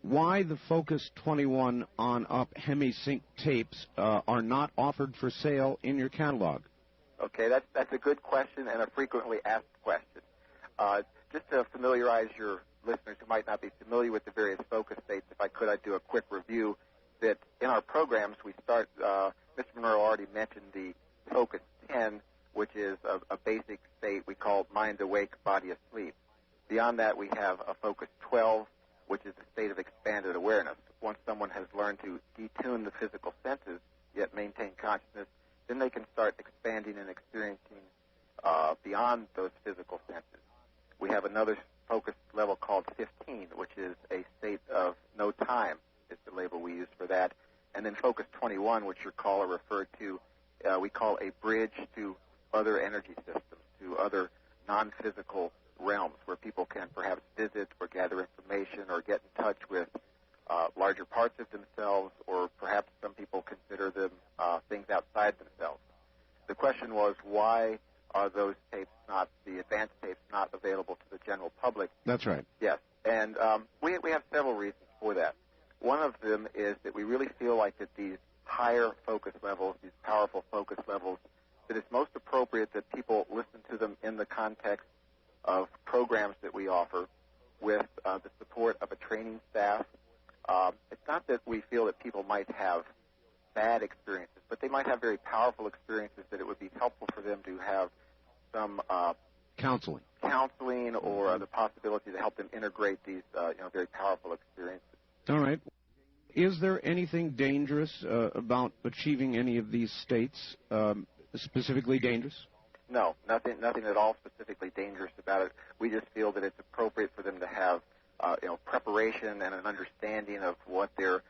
A: Why the Focus 21 on-up Hemi-Sync tapes are not offered for sale in your catalog?
D: Okay, that's a good question and a frequently asked question. Just to familiarize your listeners who might not be familiar with the various focus states, if I could, I'd do a quick review. That in our programs, we start, Mr. Monroe already mentioned the Focus 10, which is a basic state we call mind awake, body asleep. Beyond that, we have a Focus 12, which is a state of expanded awareness. Once someone has learned to detune the physical senses, yet maintain consciousness, then they can start expanding and experiencing beyond those physical senses. We have another focus level called 15, which is a state of no time, is the label we use for that. And then Focus 21, which your caller referred to, we call a bridge to other energy systems, to other non-physical realms where people can perhaps visit or gather information or get in touch with larger parts of themselves, or perhaps some people consider them things outside themselves. The question was, why are those tapes not, the advanced tapes, not available to the general public?
A: That's right.
D: Yes, and we have several reasons for that. One of them is that we really feel like that these higher focus levels, these powerful focus levels, that it's most appropriate that people listen to them in the context of programs that we offer with the support of a training staff. It's not that we feel that people might have bad experiences, but they might have very powerful experiences that it would be helpful for them to have some
A: counseling
D: or the possibility to help them integrate these very powerful experiences.
A: All right. Is there anything dangerous about achieving any of these states, specifically dangerous?
D: No, nothing at all specifically dangerous about it. We just feel that it's appropriate for them to have preparation and an understanding of what they're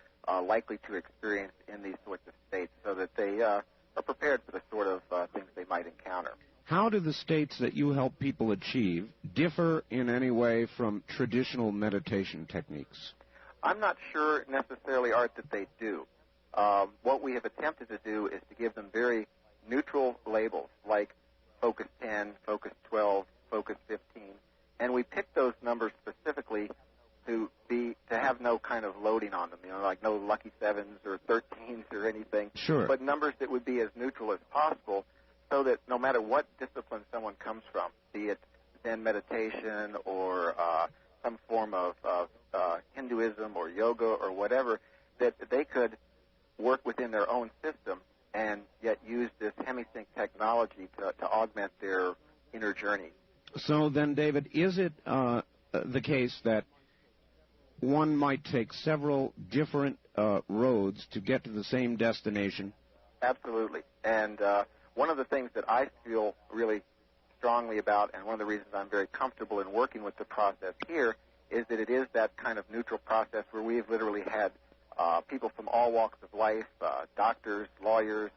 D: likely to experience in these sorts of states, so that they are prepared for the sort of things they might encounter.
A: How do the states that you help people achieve differ in any way from traditional meditation techniques?
D: I'm not sure necessarily, Art, that they do. what we have attempted to do is to give them very neutral labels, like focus 10, focus 12, focus 15, and we picked those numbers specifically to have no kind of loading on them, like no lucky 7s or 13s or anything.
A: Sure.
D: But numbers that would be as neutral as possible, so that no matter what discipline someone comes from, be it Zen meditation or some form of Hinduism or yoga or whatever, that they could work within their own system and yet use this Hemi-Sync technology to augment their inner journey.
A: So then, David, is it the case that one might take several different roads to get to the same destination?
D: Absolutely. And one of the things that I feel really strongly about, and one of the reasons I'm very comfortable in working with the process here, is that it is that kind of neutral process where we've literally had people from all walks of life, doctors, lawyers,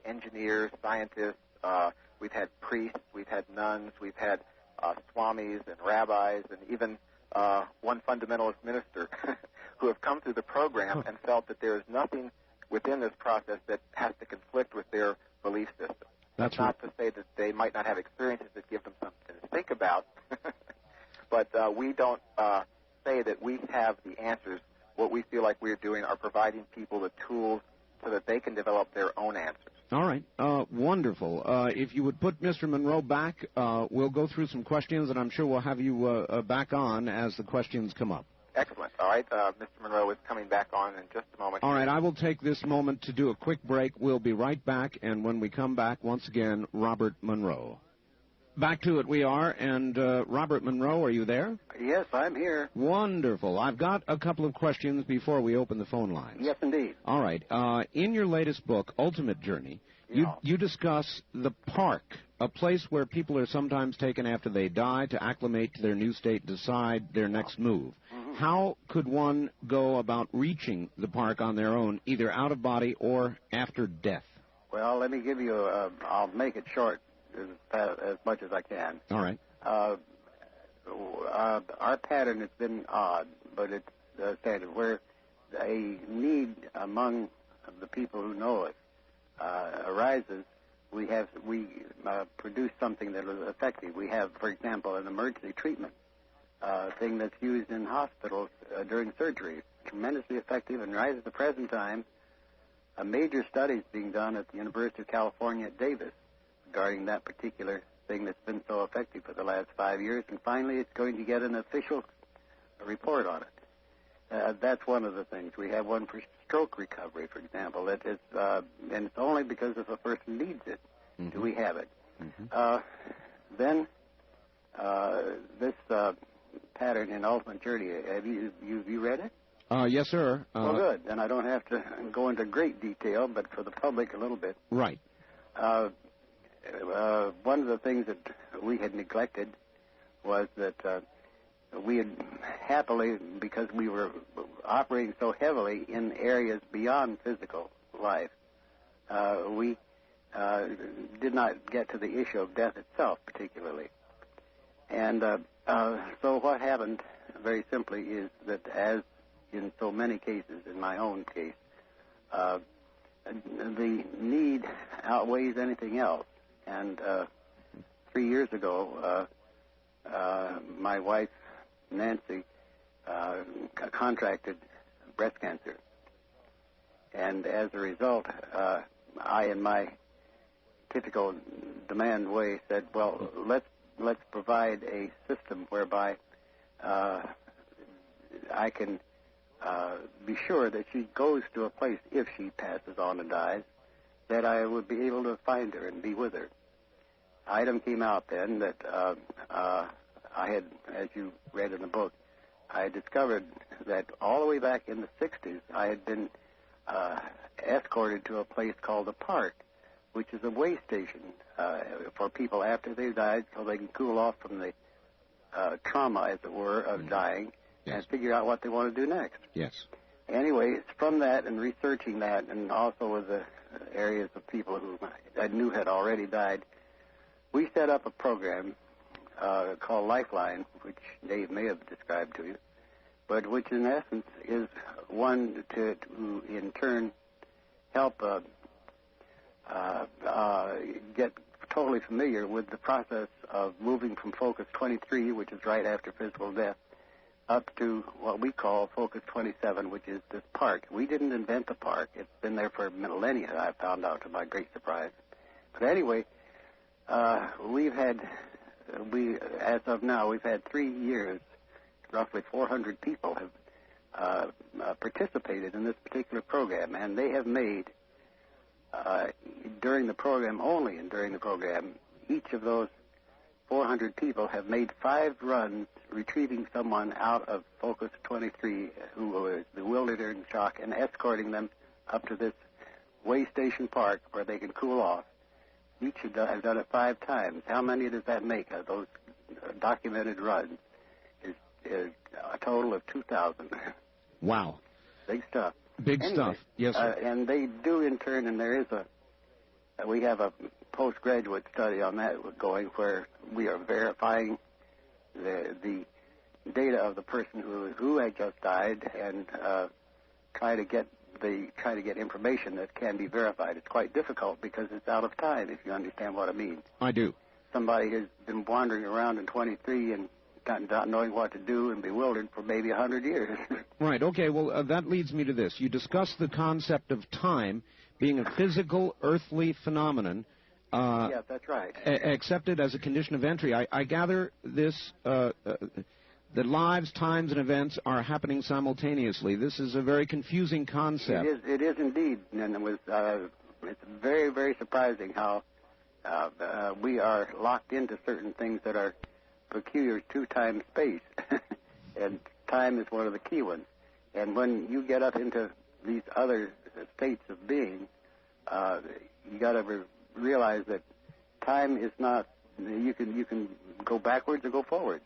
D: engineers, scientists. We've had priests, we've had nuns, we've had swamis and rabbis, and even one fundamentalist minister who have come through the program and felt that there is nothing within this process that has to conflict with their belief system.
A: That's
D: not to say that they might not have experiences that give them something to think about, but we don't say that we have the answers. What we feel like we're doing are providing people the tools so that they can develop their own answers.
A: All right. Wonderful. If you would put Mr. Monroe back, we'll go through some questions, and I'm sure we'll have you back on as the questions come up.
D: Excellent. All right. Mr. Monroe is coming back on in just a moment.
A: All right. I will take this moment to do a quick break. We'll be right back, and when we come back, once again, Robert Monroe. Back to it we are, and Robert Monroe, are you there?
B: Yes, I'm here.
A: Wonderful. I've got a couple of questions before we open the phone lines.
B: Yes, indeed.
A: All right. In your latest book, Ultimate Journey, you discuss the park, a place where people are sometimes taken after they die to acclimate to their new state, decide their next move.
B: Mm-hmm.
A: How could one go about reaching the park on their own, either out of body or after death?
B: Well, let me give you I'll make it short as much as I can.
A: All right.
B: Our pattern has been odd, but it's standard, where a need among the people who know it arises. We produce something that is effective. We have, for example, an emergency treatment thing that's used in hospitals during surgery, tremendously effective, and right at the present time, a major study is being done at the University of California at Davis regarding that particular thing that's been so effective for the last 5 years, and finally it's going to get an official report on it. That's one of the things. We have one for stroke recovery, for example. That is, and it's only because if a person needs it do we have it. Then this pattern in Ultimate Journey, have you read it?
A: Yes, sir.
B: Well, good. Then I don't have to go into great detail, but for the public a little bit.
A: Right.
B: One of the things that we had neglected was that we had happily, because we were operating so heavily in areas beyond physical life, we did not get to the issue of death itself particularly. And so what happened, very simply, is that as in so many cases, in my own case, the need outweighs anything else. And 3 years ago, my wife, Nancy, contracted breast cancer. And as a result, I, in my typical demand way, said, well, let's provide a system whereby I can be sure that she goes to a place, if she passes on and dies, that I would be able to find her and be with her. Item came out then that I had, as you read in the book, I discovered that all the way back in the 60s, I had been escorted to a place called the Park, which is a way station for people after they've died so they can cool off from the trauma, as it were, of dying and figure out what they want to do next.
A: Yes.
B: Anyway, it's from that and researching that, and also with the areas of people who I knew had already died, we set up a program called Lifeline, which Dave may have described to you, but which in essence is one to in turn help get totally familiar with the process of moving from focus 23, which is right after physical death, up to what we call focus 27, which is this park. We didn't invent the park. It's been there for millennia, I found out to my great surprise. But anyway, as of now, we've had 3 years. Roughly 400 people have participated in this particular program, and they have made, during the program, only and during the program, each of those 400 people have made 5 runs retrieving someone out of Focus 23 who was bewildered or in shock and escorting them up to this way station park where they can cool off. Each have done it 5 times. How many does that make of those documented runs? Is a total of 2,000.
A: Wow.
B: Big stuff.
A: Big stuff. Yes, sir.
B: And they do in turn, and there is we have a postgraduate study on that going where we are verifying the data of the person who had just died and try to get information that can be verified. It's quite difficult because it's out of time, if you understand what I mean.
A: I do.
B: Somebody has been wandering around in 23 and not knowing what to do and bewildered for maybe 100 years.
A: Right. Okay. Well, that leads me to this. You discussed the concept of time being a physical, earthly phenomenon.
B: Yeah, that's right.
A: Accepted as a condition of entry. I gather this, that lives, times, and events are happening simultaneously. This is a very confusing concept.
B: It is indeed. And it's very, very surprising how we are locked into certain things that are peculiar to time space, and time is one of the key ones. And when you get up into these other states of being, you got to realize that time is not. You can go backwards or go forwards,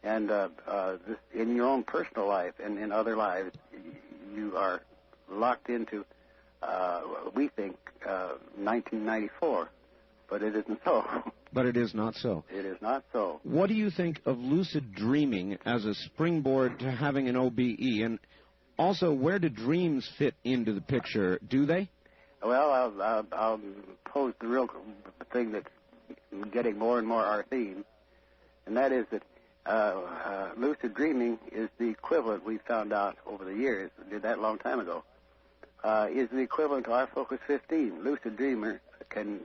B: and this, in your own personal life and in other lives, you are locked into. We think 1994, but it isn't so.
A: But it is not so.
B: It is not so.
A: What do you think of lucid dreaming as a springboard to having an OBE? And also, where do dreams fit into the picture? Do they?
B: Well, I'll pose the real thing that's getting more and more our theme, and that is that lucid dreaming is the equivalent, we found out over the years, we did that a long time ago, is the equivalent to our Focus 15. Lucid dreamer can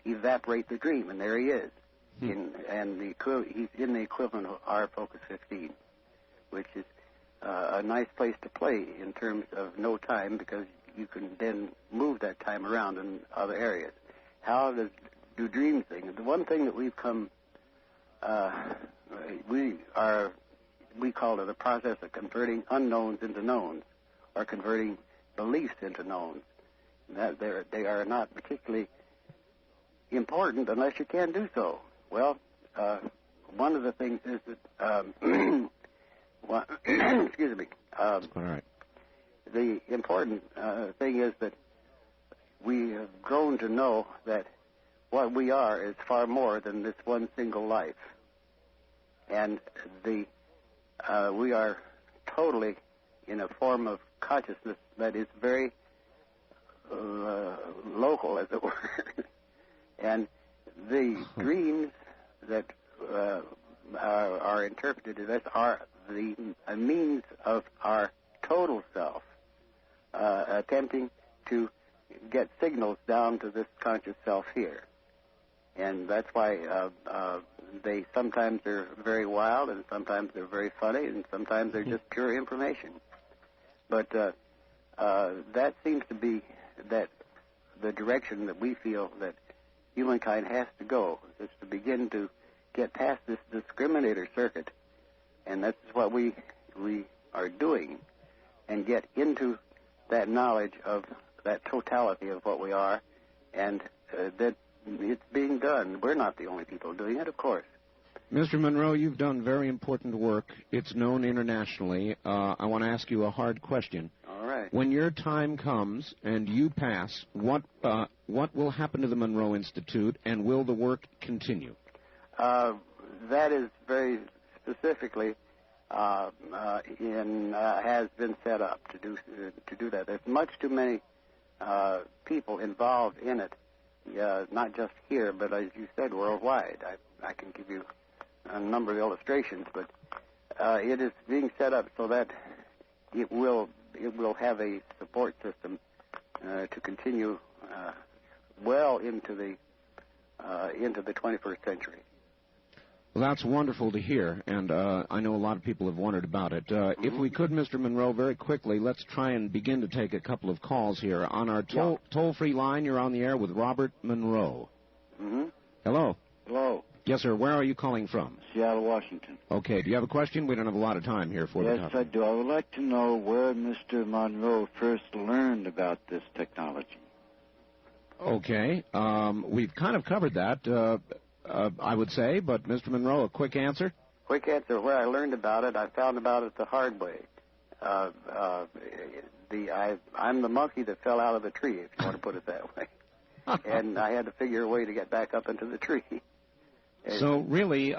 B: evaporate the dream, and there he is. He's in the equivalent of our Focus 15, which is a nice place to play in terms of no time, because you can then move that time around in other areas. How do dreams thing? The one thing that we've come, we call it the process of converting unknowns into knowns, or converting beliefs into knowns. That they are not particularly important unless you can do so. Well, one of the things is that, excuse me.
A: All right.
B: The important thing is that we have grown to know that what we are is far more than this one single life, and we are totally in a form of consciousness that is very local, as it were. And the dreams that are interpreted as are the means of our total self attempting to get signals down to this conscious self here. And that's why they sometimes are very wild, and sometimes they're very funny, and sometimes they're just pure information. But that seems to be the direction that we feel that humankind has to go, is to begin to get past this discriminator circuit, and that's what we are doing, and get into that knowledge of that totality of what we are, and that it's being done. We're not the only people doing it, of course.
A: Mr. Monroe, you've done very important work. It's known internationally. I want to ask you a hard question.
B: All right.
A: When your time comes and you pass, what will happen to the Monroe Institute, and will the work continue?
B: That is very specifically has been set up to do that. There's much too many people involved in it, not just here, but as you said, worldwide. I can give you a number of illustrations, but it is being set up so that it will have a support system to continue well into the 21st century.
A: Well, that's wonderful to hear, and I know a lot of people have wondered about it. If we could, Mr. Monroe, very quickly, let's try and begin to take a couple of calls here. On our toll-free line, you're on the air with Robert Monroe.
E: Mm-hmm.
A: Hello.
E: Hello.
A: Yes, sir. Where are you calling from?
E: Seattle, Washington.
A: Okay. Do you have a question? We don't have a lot of time here for the
E: Yes, I do. I would like to know where Mr. Monroe first learned about this technology.
A: Okay. We've kind of covered that. I would say, but Mr. Monroe, a quick answer?
B: Quick answer. Where I learned about it, I found about it the hard way. I'm the monkey that fell out of the tree, if you want to put it that way. And I had to figure a way to get back up into the tree.
A: So really,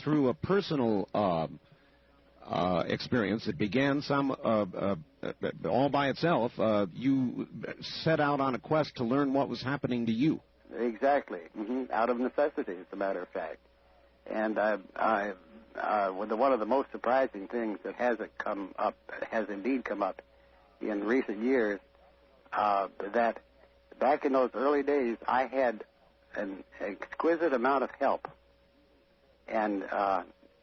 A: through a personal experience, it began all by itself. You set out on a quest to learn what was happening to you.
B: Exactly. Out of necessity, as a matter of fact. And one of the most surprising things that has indeed come up in recent years, that back in those early days, I had an exquisite amount of help. And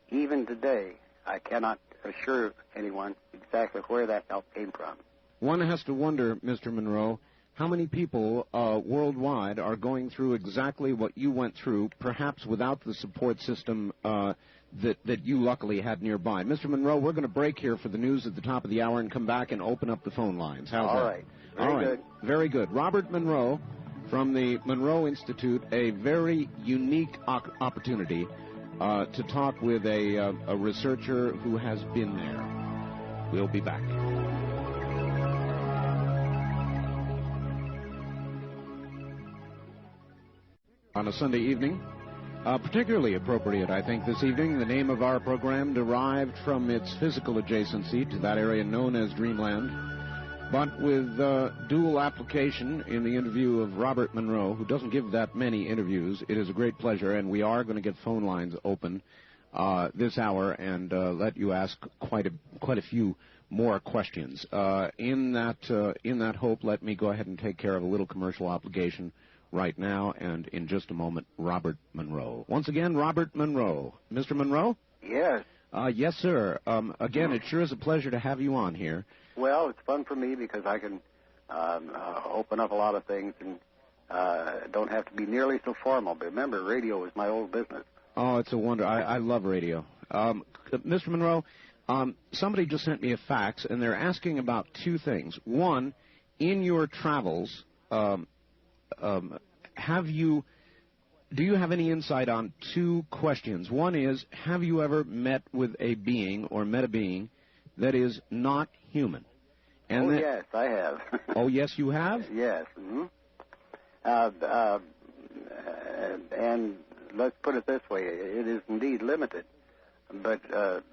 B: even today, I cannot assure anyone exactly where that help came from.
A: One has to wonder, Mr. Monroe, how many people worldwide are going through exactly what you went through, perhaps without the support system that you luckily had nearby? Mr. Monroe, we're going to break here for the news at the top of the hour and come back and open up the phone lines. How's that?
B: All right. Very good.
A: Very good. Robert Monroe from the Monroe Institute, a very unique opportunity to talk with a researcher who has been there. We'll be back. On a Sunday evening, particularly appropriate, I think, this evening. The name of our program derived from its physical adjacency to that area known as Dreamland, but with dual application in the interview of Robert Monroe, who doesn't give that many interviews. It is a great pleasure, and we are going to get phone lines open this hour and let you ask quite a few more questions. In that hope, let me go ahead and take care of a little commercial obligation right now, and in just a moment, Robert Monroe. Once again, Robert Monroe. Mr. Monroe?
B: Yes.
A: Yes, sir. Again, it sure is a pleasure to have you on here.
B: Well, it's fun for me because I can open up a lot of things and don't have to be nearly so formal. But remember, radio is my old business.
A: Oh, it's a wonder. I love radio. Mr. Monroe, somebody just sent me a fax, and they're asking about two things. One, in your travels, do you have any insight on two questions? One is, have you ever met with a being or met a being that is not human? And
B: yes, I have.
A: Oh, yes, you have?
B: Yes. And let's put it this way, it is indeed limited. But the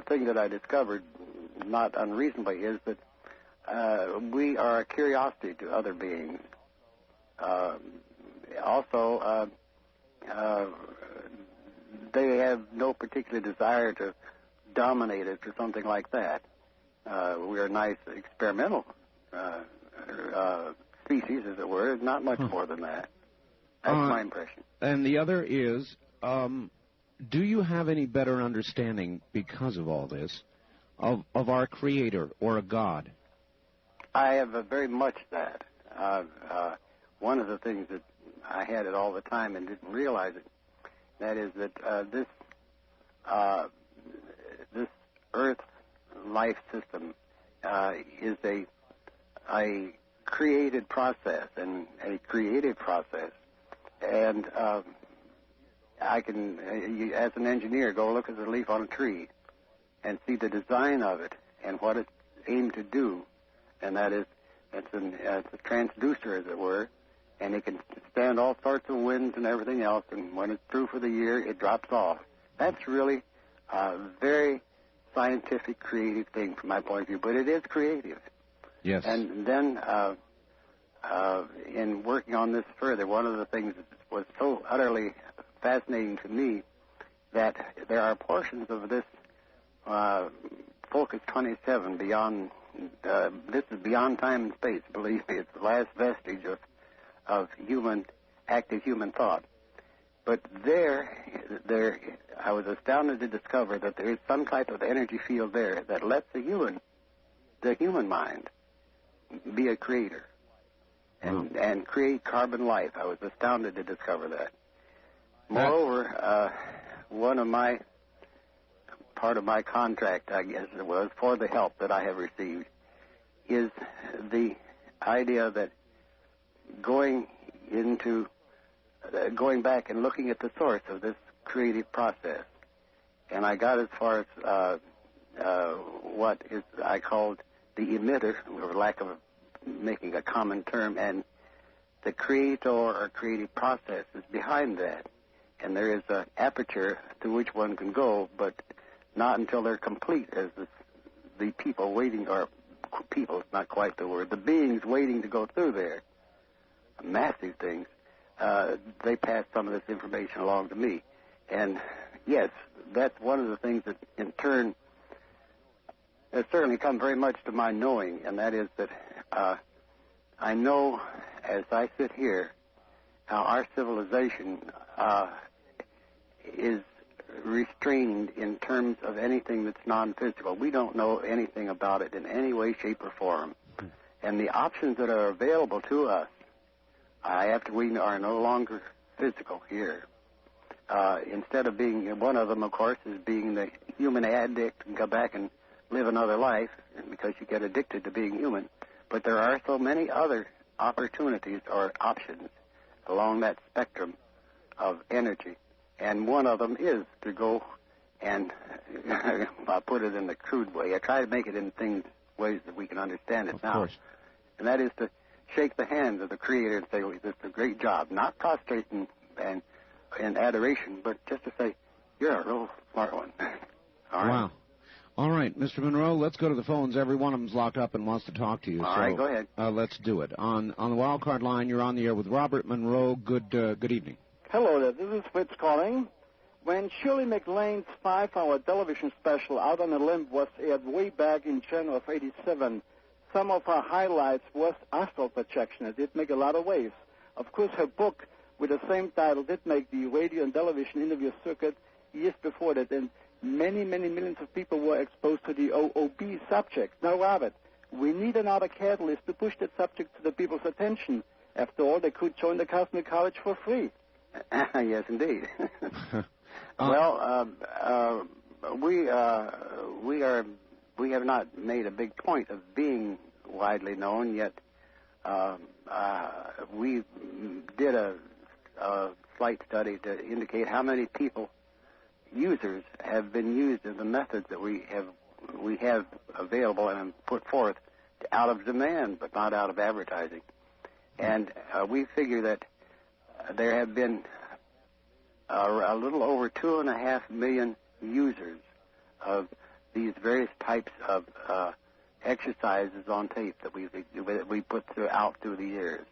B: thing that I discovered, not unreasonably, is that we are a curiosity to other beings. Also, they have no particular desire to dominate us or something like that. We're a nice experimental species, as it were, not much more than that. That's my impression.
A: And the other is, do you have any better understanding, because of all this, of our Creator or a God?
B: I have very much that. One of the things that I had it all the time and didn't realize it, that is that this Earth life system is a created process and a creative process. And I can, as an engineer, go look at the leaf on a tree and see the design of it and what it's aimed to do, and that is it's a transducer, as it were, and it can stand all sorts of winds and everything else, and when it's through for the year, it drops off. That's really a very scientific, creative thing from my point of view, but it is creative.
A: Yes.
B: And then in working on this further, one of the things that was so utterly fascinating to me that there are portions of this Focus 27 beyond. This is beyond time and space. Believe me, it's the last vestige of active human thought. But there, I was astounded to discover that there is some type of energy field there that lets the human mind, be a creator and create carbon life. I was astounded to discover that. Moreover, part of my contract, I guess it was, for the help that I have received, is the idea that going back and looking at the source of this creative process. And I got as far as what is I called the emitter, for lack of making a common term, and the creator or creative process is behind that. And there is an aperture to which one can go, but not until they're complete, as the people waiting, or people, it's not quite the word, the beings waiting to go through there, massive things, they pass some of this information along to me. And yes, that's one of the things that in turn has certainly come very much to my knowing, and that is that I know as I sit here how our civilization is restrained in terms of anything that's non-physical. We don't know anything about it in any way, shape, or form. And the options that are available to us, after we are no longer physical here, instead of being, one of them, of course, is being the human addict and go back and live another life because you get addicted to being human. But there are so many other opportunities or options along that spectrum of energy. And one of them is to go and, I'll put it in the crude way, I try to make it in ways that we can understand it
A: of
B: now.
A: Course.
B: And that is to shake the hands of the Creator and say, well, this is a great job. Not prostrate and in adoration, but just to say, you're a real smart one. All right?
A: Wow. All right, Mr. Monroe, let's go to the phones. Every one of them's locked up and wants to talk to you.
B: All right, go ahead.
A: Let's do it. On the wild card line, you're on the air with Robert Monroe. Good evening.
F: Hello there, this is Fritz calling. When Shirley MacLaine's 5-hour television special, Out on a Limb, was aired way back in January of '87, some of her highlights was astral projection. It did make a lot of waves. Of course, her book with the same title did make the radio and television interview circuit years before that, and many, many millions of people were exposed to the OB subject. Now, Robert, we need another catalyst to push that subject to the people's attention. After all, they could join the Cosmic College for free.
B: Yes, indeed. We have not made a big point of being widely known yet. We did a slight study to indicate how many users have been used in the methods that we have available and put forth out of demand, but not out of advertising. And we figure that there have been a little over 2.5 million users of these various types of exercises on tape that we put through the years.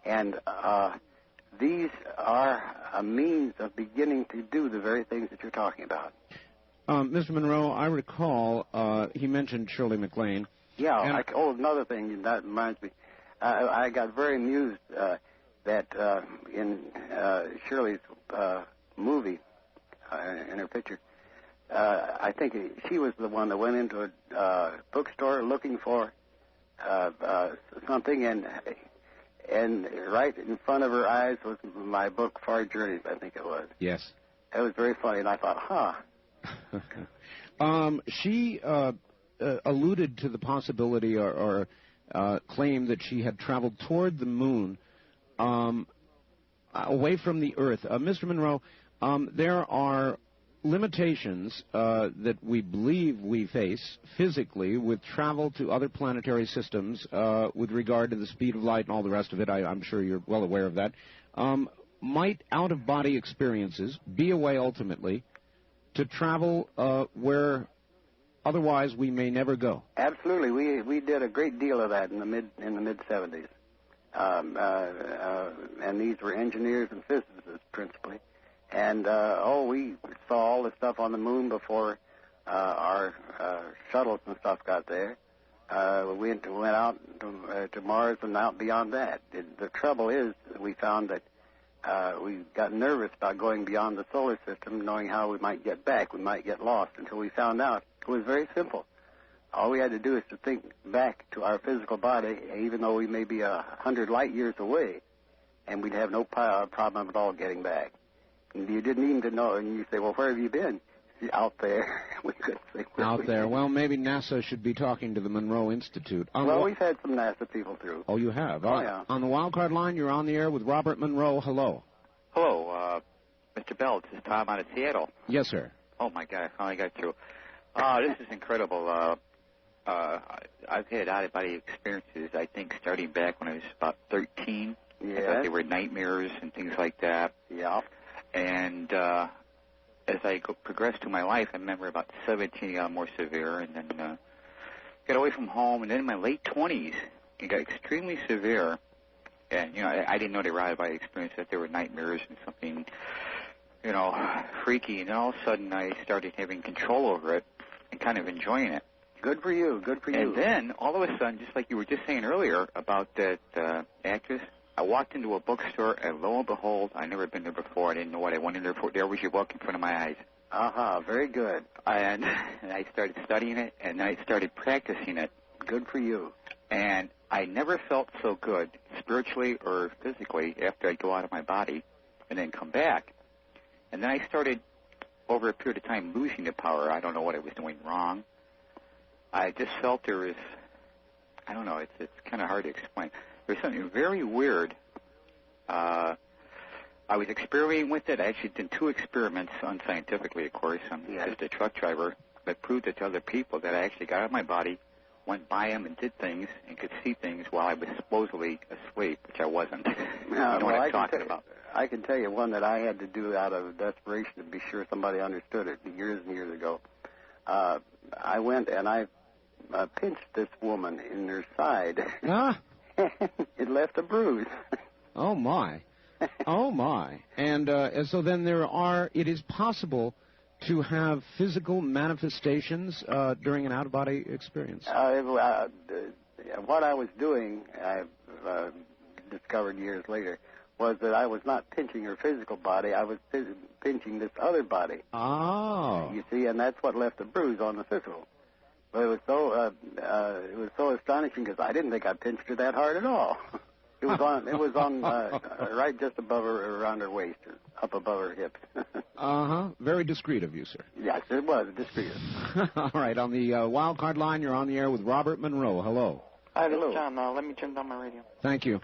B: And these are a means of beginning to do the very things that you're talking about.
A: Mr. Monroe, I recall he mentioned Shirley MacLaine.
B: Yeah, another thing, that reminds me. I got very amused that in Shirley's movie, in her picture, I think she was the one that went into a bookstore looking for something, and right in front of her eyes was my book, Far Journeys, I think it was.
A: Yes.
B: That was very funny, and I thought,
A: She alluded to the possibility or claimed that she had traveled toward the moon away from the Earth. Mr. Monroe, there are limitations that we believe we face physically with travel to other planetary systems with regard to the speed of light and all the rest of it. I'm sure you're well aware of that. Might out-of-body experiences be a way ultimately to travel where otherwise we may never go?
B: Absolutely. We did a great deal of that in the mid 70s. and these were engineers and physicists principally. And, we saw all the stuff on the moon before our shuttles and stuff got there. We went out to Mars and out beyond that. The trouble is we found that we got nervous about going beyond the solar system, knowing how we might get back. We might get lost until we found out it was very simple. All we had to do is to think back to our physical body, even though we may be 100 light years away, and we'd have no problem at all getting back. And you didn't even know, and you say, well, where have you been? Out there. We could say
A: out there. Well, maybe NASA should be talking to the Monroe Institute.
B: We've had some NASA people through.
A: Oh, you have?
B: Oh, yeah.
A: On the wildcard line, you're on the air with Robert Monroe. Hello.
G: Hello, Mr. Bell. This is Tom out of Seattle.
A: Yes, sir.
G: Oh, my God. I finally got through. This is incredible. I've had out-of-body experiences, I think, starting back when I was about 13.
B: Yeah.
G: I thought they were nightmares and things like that.
B: Yeah.
G: And as I progressed through my life, I remember about 17 got more severe, and then got away from home. And then in my late 20s, it got extremely severe. And, I didn't know they were out-of-body experiences, that they were nightmares and something, freaky. And then all of a sudden, I started having control over it and kind of enjoying it.
B: Good for you. Good for you.
G: And then, all of a sudden, just like you were just saying earlier about that actress, I walked into a bookstore, and lo and behold, I'd never been there before. I didn't know what I went in there for. There was your book in front of my eyes.
B: Very good.
G: And I started studying it, and I started practicing it.
B: Good for you.
G: And I never felt so good, spiritually or physically, after I'd go out of my body and then come back. And then I started, over a period of time, losing the power. I don't know what I was doing wrong. I just felt there was, I don't know, it's kind of hard to explain. There's something very weird. I was experimenting with it. I actually did 2 experiments, unscientifically, of course. I'm just a truck driver, that proved it to other people that I actually got out of my body, went by them and did things, and could see things while I was supposedly asleep, which I wasn't. You know what I'm talking about.
B: I can tell you one that I had to do out of desperation to be sure somebody understood it years and years ago. I went and I pinched this woman in her side. It left a bruise.
A: Oh, my. Oh, my. And so then it is possible to have physical manifestations during an out-of-body experience.
B: What I was doing, I discovered years later, was that I was not pinching her physical body. I was pinching this other body.
A: Oh.
B: You see, and that's what left the bruise on the physical. But it was so astonishing because I didn't think I pinched her that hard at all. It was on right just above her, around her waist, up above her hips.
A: Very discreet of you, sir.
B: Yes, it was discreet.
A: All right, on the wild card line, you're on the air with Robert Monroe. Hello.
H: Hi, this is John. Let me turn down my radio.
A: Thank you.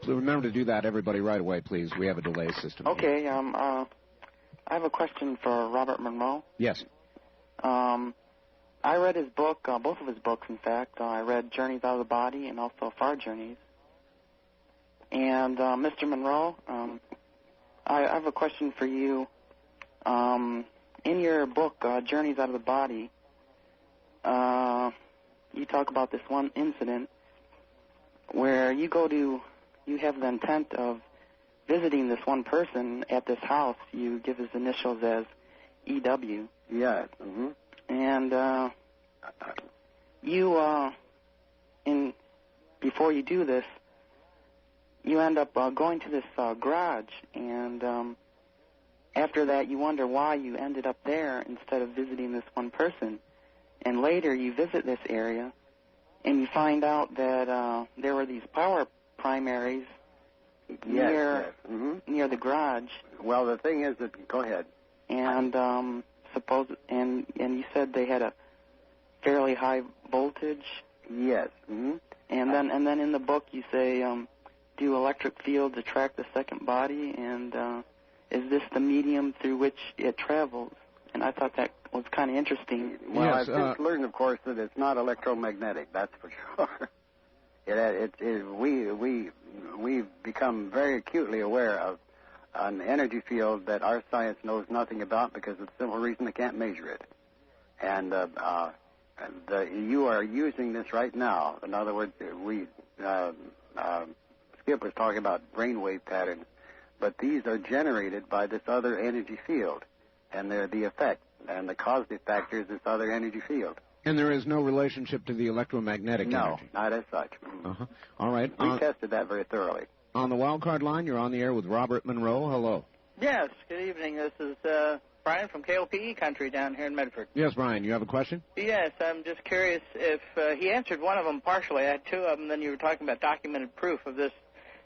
A: So remember to do that, everybody, right away, please. We have a delay system.
H: Okay. I have a question for Robert Monroe.
A: Yes.
H: I read his book, both of his books, in fact. I read Journeys Out of the Body and also Far Journeys. And, Mr. Monroe, I have a question for you. In your book, Journeys Out of the Body, you talk about this one incident where you have the intent of visiting this one person at this house. You give his initials as EW.
B: Yes. Mm-hmm.
H: And before you do this, you end up going to this garage, and after that you wonder why you ended up there instead of visiting this one person. And later you visit this area, and you find out that there were these power primaries near the garage.
B: Well, the thing is that, go ahead.
H: And and you said they had a fairly high voltage.
B: Yes. Mm-hmm.
H: And then in the book you say, do electric fields attract the second body, and is this the medium through which it travels? And I thot that was kind of interesting.
B: Well, yes, I've just learned, of course, that it's not electromagnetic. That's for sure. We've become very acutely aware of an energy field that our science knows nothing about because of the simple reason they can't measure it. And you are using this right now. In other words, Skip was talking about brainwave patterns, but these are generated by this other energy field, and they're the effect, and the causative factor is this other energy field.
A: And there is no relationship to the electromagnetic energy?
B: No, not as such.
A: Uh-huh. All right.
B: We tested that very thoroughly.
A: On the wild card line, you're on the air with Robert Monroe. Hello.
I: Yes, good evening. This is Brian from KOPE country down here in Medford.
A: Yes, Brian, you have a question?
I: Yes, I'm just curious if he answered one of them partially. I had two of them, then you were talking about documented proof of this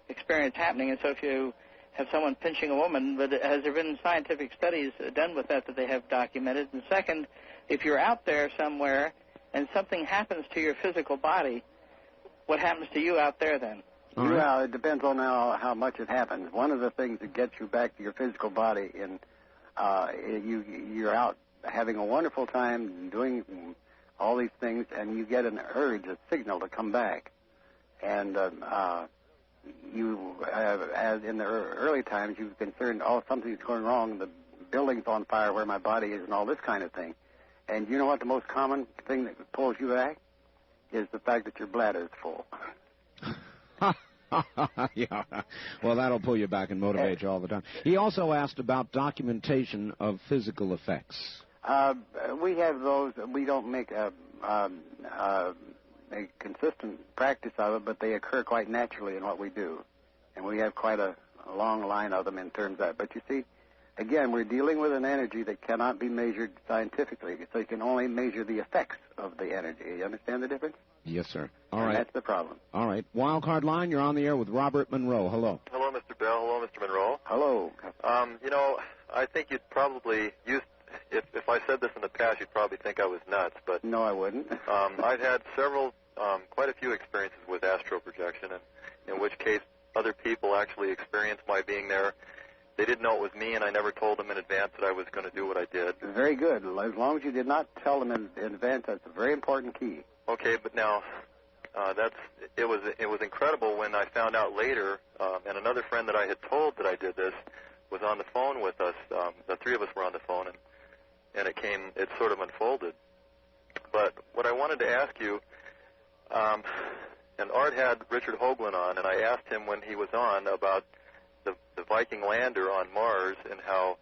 I: experience happening. And so if you have someone pinching a woman, but has there been scientific studies done with that they have documented? And second, if you're out there somewhere and something happens to your physical body, what happens to you out there then?
B: Well, it depends on how much it happens. One of the things that gets you back to your physical body, you're out having a wonderful time doing all these things, and you get an urge, a signal to come back. And as in the early times, you were concerned, something's going wrong, the building's on fire where my body is, and all this kind of thing. And you know what the most common thing that pulls you back is the fact that your bladder is full.
A: Yeah. Well, that'll pull you back and motivate you all the time. He also asked about documentation of physical effects.
B: We have those. We don't make a consistent practice of it, but they occur quite naturally in what we do. And we have quite a long line of them in terms of that. But you see, again, we're dealing with an energy that cannot be measured scientifically, so you can only measure the effects of the energy. You understand the difference?
A: Yes, sir. All right.
B: That's the problem.
A: All right. Wildcard line, you're on the air with Robert Monroe. Hello.
J: Hello, Mr. Bell. Hello, Mr. Monroe.
B: Hello.
J: I think you'd probably if I said this in the past, you'd probably think I was nuts. But
B: no, I wouldn't.
J: I've had quite a few experiences with astral projection, and in which case other people actually experienced my being there. They didn't know it was me, and I never told them in advance that I was going to do what I did.
B: Very good. As long as you did not tell them in advance, that's a very important key.
J: Okay, but now it was incredible when I found out later, and another friend that I had told that I did this was on the phone with us. The three of us were on the phone, and it sort of unfolded. But what I wanted to ask you, and Art had Richard Hoagland on, and I asked him when he was on about the Viking lander on Mars and how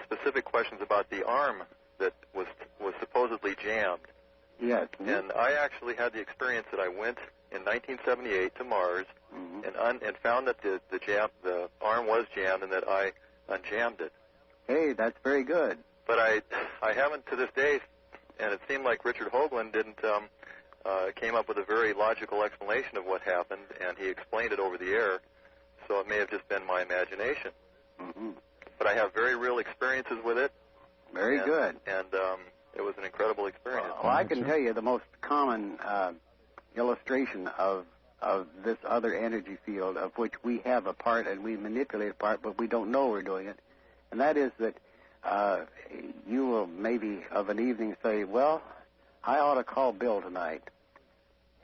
J: specific questions about the arm that was supposedly jammed.
B: Yes.
J: And I actually had the experience that I went in 1978 to Mars and found that the arm was jammed and that I unjammed it.
B: Hey, that's very good.
J: But I haven't to this day, and it seemed like Richard Hoagland came up with a very logical explanation of what happened, and he explained it over the air. So it may have just been my imagination.
B: Mm-hmm.
J: But I have very real experiences with it.
B: Very good.
J: And it was an incredible experience.
B: Well, I can tell you the most common illustration of this other energy field of which we have a part and we manipulate a part, but we don't know we're doing it. And that is that you will maybe of an evening say, well, I ought to call Bill tonight.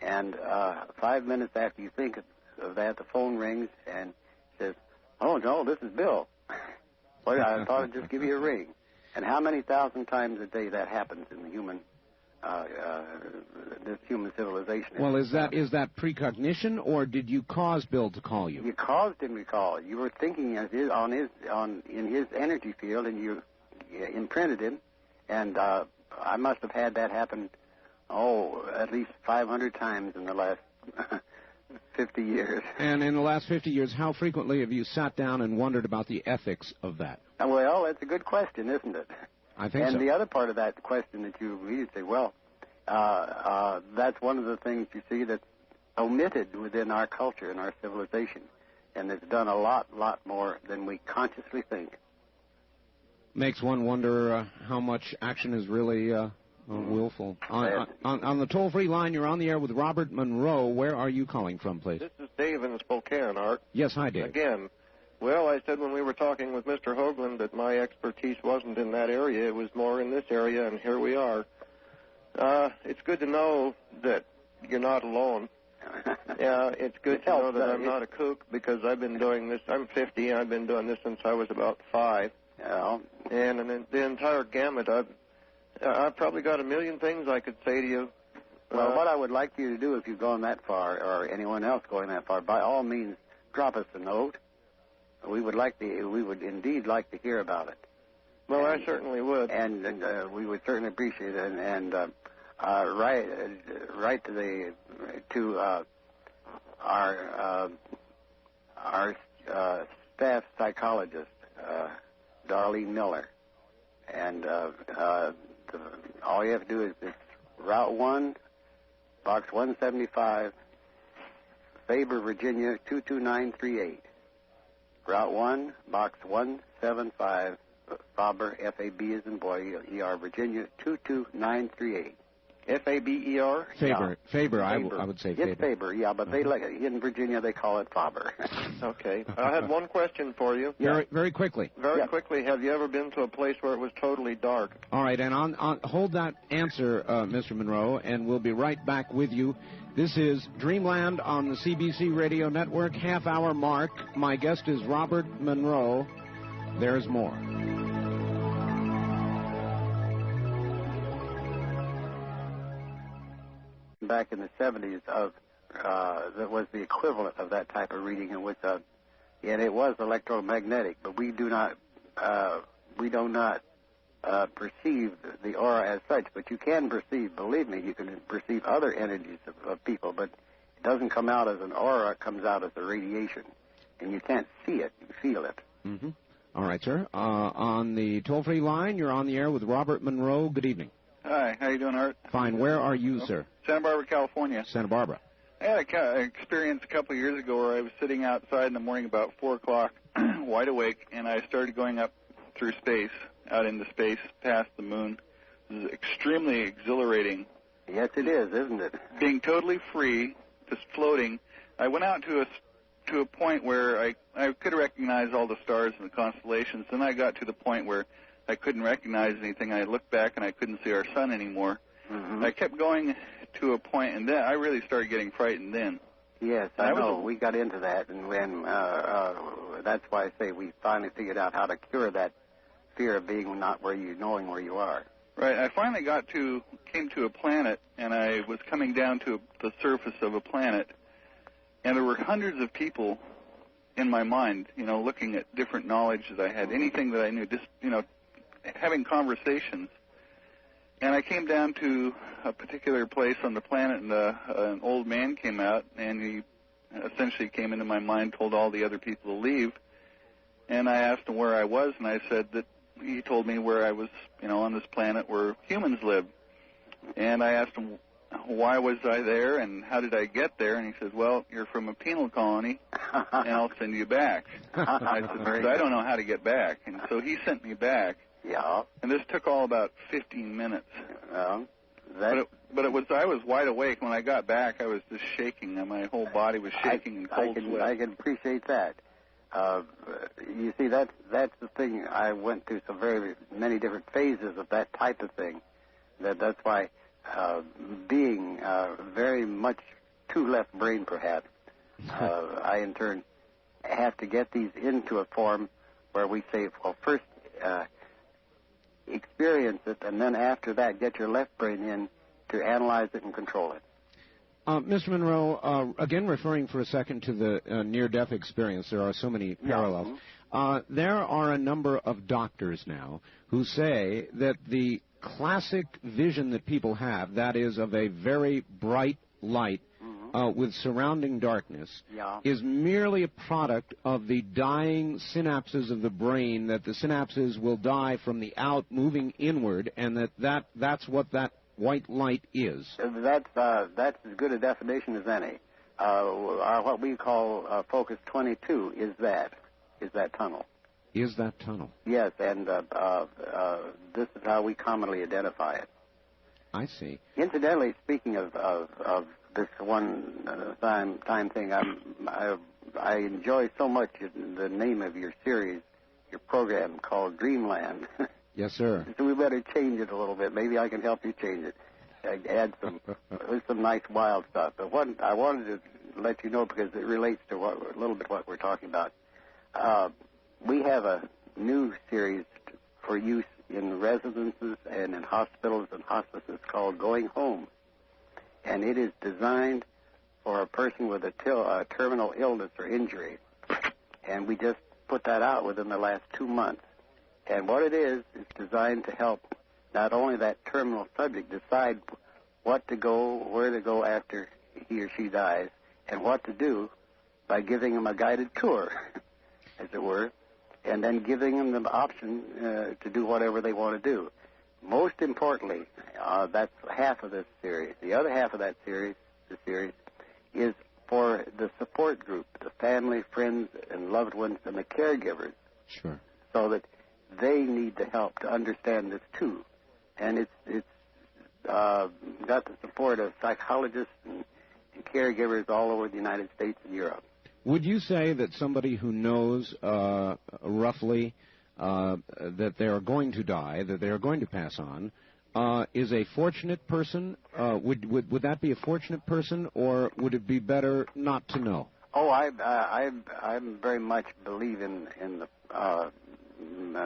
B: And 5 minutes after you think of that, the phone rings and says, oh, no, this is Bill. Well, I thought I'd just give you a ring. And how many thousand times a day that happens in the human, this human civilization?
A: Well, is that precognition, or did you cause Bill to call you?
B: You caused him to call. You were thinking in his energy field, and you imprinted him. And I must have had that happen, at least 500 times in the last 50 years. And in the last 50 years, how frequently have you sat down and wondered about the ethics of that? Well, that's a good question, isn't it? I think so. And the other part of that question that you really say, that's one of the things you see that's omitted within our culture and our civilization, and it's done a lot more than we consciously think. Makes one wonder how much action is really willful. On the toll-free line, you're on the air with Robert Monroe. Where are you calling from, please?
K: This is Dave in Spokane, Art.
A: Yes, hi, Dave.
K: Again, well, I said when we were talking with Mr. Hoagland that my expertise wasn't in that area. It was more in this area, and here we are. It's good to know that you're not alone. Yeah, it's good to know that I'm not a kook, because I've been doing this. I'm 50, and I've been doing this since I was about 5. Yeah. And in the entire gamut, I've probably got a million things I could say to you,
B: Well, what I would like you to do, if you've gone that far, or anyone else going that far, by all means, drop us a note. We would indeed like to hear about it.
K: Well, I certainly would.
B: And we would certainly appreciate it. And write to our staff psychologist, Darlene Miller. And all you have to do is it's Route 1, Box 175, Faber, Virginia, 22938. Route 1, Box 175, Faber, F-A-B as in boy, E-R, Virginia, 22938.
K: F-A-B-E-R?
A: Faber.
B: Yeah.
A: Faber. I would say Faber.
B: It's Faber, yeah, but they in Virginia they call it Faber.
K: Okay. I had one question for you.
A: Very quickly.
K: Very quickly, have you ever been to a place where it was totally dark?
A: All right, and hold that answer, Mr. Monroe, and we'll be right back with you. This is Dreamland on the CBC Radio Network, half-hour mark. My guest is Robert Monroe. There's more.
B: Back in the 70s, that was the equivalent of that type of reading, and it was electromagnetic, but we do not perceive the aura as such. But you can perceive, believe me, you can perceive other energies of people, but it doesn't come out as an aura; it comes out as a radiation, and you can't see it; you feel it.
A: Mm-hmm. All right, sir. On the toll-free line, you're on the air with Robert Monroe. Good evening.
L: Hi, how you doing, Art?
A: Fine. Where are you, sir?
L: Santa Barbara, California.
A: Santa Barbara.
L: I had an experience a couple of years ago where I was sitting outside in the morning about 4 o'clock, wide awake, and I started going up through space, out into space, past the moon. It was extremely exhilarating.
B: Yes, it is, isn't it?
L: Being totally free, just floating. I went out to a point where I could recognize all the stars and the constellations. Then I got to the point where I couldn't recognize anything. I looked back and I couldn't see our sun anymore.
B: Mm-hmm.
L: I kept going to a point, and then I really started getting frightened then.
B: Yes, I know. We got into that, and when that's why I say we finally figured out how to cure that fear of being not knowing where you are.
L: Right. I finally came to a planet, and I was coming down to the surface of a planet, and there were hundreds of people in my mind, looking at different knowledge that I had, anything that I knew, just, having conversations. And I came down to a particular place on the planet, and an old man came out, and he essentially came into my mind, told all the other people to leave. And I asked him where I was, and I said that he told me where I was, on this planet where humans live. And I asked him, why was I there, and how did I get there? And he said, well, you're from a penal colony, and I'll send you back. I said, but I don't know how to get back. And so he sent me back.
B: Yeah.
L: And this took all about 15 minutes.
B: But
L: I was wide awake. When I got back, I was just shaking, and my whole body was shaking in cold sweat.
B: I can appreciate that. You see, that's the thing. I went through some very many different phases of that type of thing. That's why being very much too left brain, perhaps, I in turn have to get these into a form where we say, well, first experience it, and then after that, get your left brain in to analyze it and control it.
A: Mr. Monroe, again referring for a second to the near-death experience, there are so many parallels. There are a number of doctors now who say that the classic vision that people have, that is of a very bright light with surrounding darkness, is merely a product of the dying synapses of the brain, that the synapses will die from the out moving inward, and that's what that white light is.
B: That's as good a definition as any. What we call Focus 22 is that tunnel.
A: Is that tunnel?
B: Yes, and this is how we commonly identify it.
A: I see.
B: Incidentally, speaking of this one-time thing, I enjoy so much the name of your series, your program called Dreamland.
A: Yes, sir.
B: So we better change it a little bit. Maybe I can help you change it. Add some nice wild stuff. But what I wanted to let you know, because it relates to a little bit what we're talking about. We have a new series for use in residences and in hospitals and hospices called Going Home. and it is designed for a person with a terminal illness or injury. And we just put that out within the last 2 months. And what it is designed to help not only that terminal subject decide where to go after he or she dies, and what to do by giving them a guided tour, as it were, and then giving them the option to do whatever they want to do. Most importantly, that's half of this series. The other half of that series, is for the support group, the family, friends, and loved ones, and the caregivers.
A: Sure.
B: So that they need the help to understand this too. And it's got the support of psychologists and caregivers all over the United States and Europe.
A: Would you say that somebody who knows roughly that they are going to die, that they are going to pass on, is a fortunate person? Would that be a fortunate person, or would it be better not to know?
B: Oh, I very much believe in the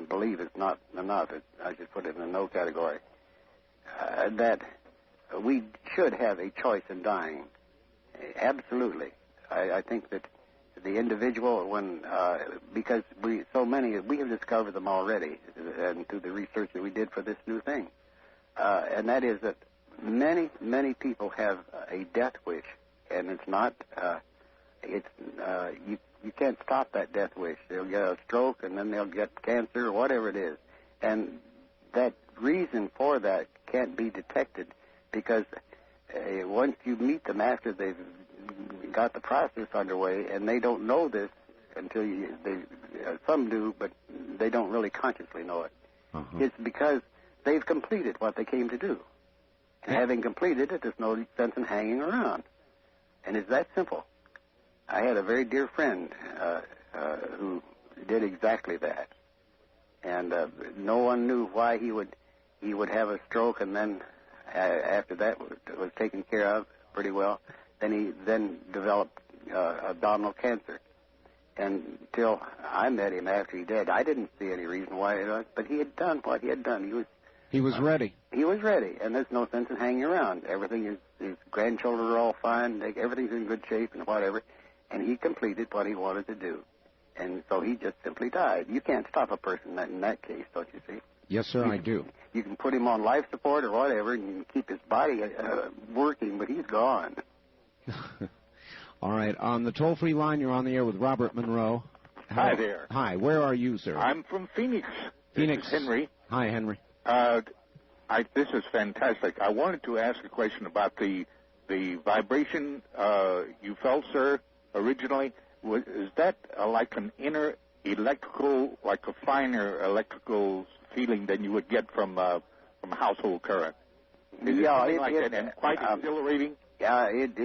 B: believe is not enough. I should put it in the no category. That we should have a choice in dying. Absolutely. I think that the individual, because we have discovered them already, and through the research that we did for this new thing, and that is that many people have a death wish, and it's not. You can't stop that death wish. They'll get a stroke, and then they'll get cancer, or whatever it is, and that reason for that can't be detected, because once you meet them after they've got the process underway, and they don't know this until some do, but they don't really consciously know it.
A: Uh-huh.
B: It's because they've completed what they came to do. And having completed it, there's no sense in hanging around. And it's that simple. I had a very dear friend who did exactly that. And no one knew why he would have a stroke, and then after that was taken care of pretty well. Then he developed abdominal cancer. And until I met him after he did, I didn't see any reason why it was, but he had done what he had done.
A: He was ready.
B: He was ready, and there's no sense in hanging around. His grandchildren are all fine. Everything's in good shape and whatever. And he completed what he wanted to do. And so he just simply died. You can't stop a person in that case, don't you see?
A: Yes, sir, I do.
B: You can put him on life support or whatever, and you can keep his body working, but he's gone.
A: All right. On the toll-free line, you're on the air with Robert Monroe.
M: Hi there.
A: Hi. Where are you, sir?
M: I'm from Phoenix.
A: Phoenix.
M: This is Henry.
A: Hi, Henry.
M: This is fantastic. I wanted to ask a question about the vibration you felt, sir, originally. Is that like an inner electrical, like a finer electrical feeling than you would get from household current? Is it something like that, and quite exhilarating?
B: Yeah, it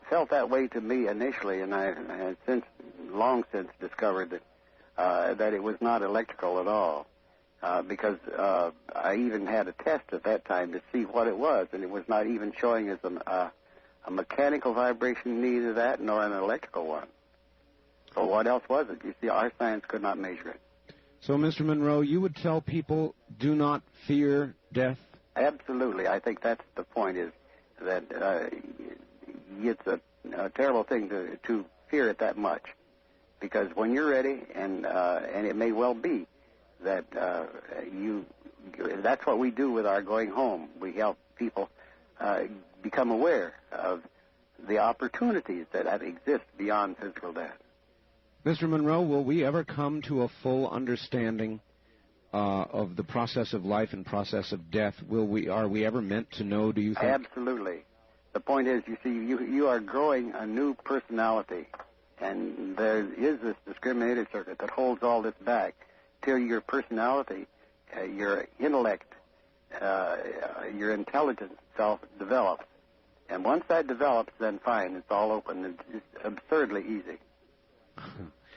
B: felt that way to me initially, and I had long since discovered that it was not electrical at all, because I even had a test at that time to see what it was, and it was not even showing as a mechanical vibration, neither that nor an electrical one. So what else was it? You see, our science could not measure it.
A: So, Mr. Monroe, you would tell people, do not fear death?
B: Absolutely. I think that's the point, is that it's a terrible thing to fear it that much, because when you're ready, and it may well be that that's what we do with our going home. We help people become aware of the opportunities that exist beyond physical death.
A: Mr. Monroe, will we ever come to a full understanding of the process of life and process of death? Are we ever meant to know, do you think?
B: Absolutely. The point is, you see, you are growing a new personality, and there is this discriminated circuit that holds all this back till your personality, your intellect, your intelligence self develops. And once that develops, then fine, it's all open. It's absurdly easy.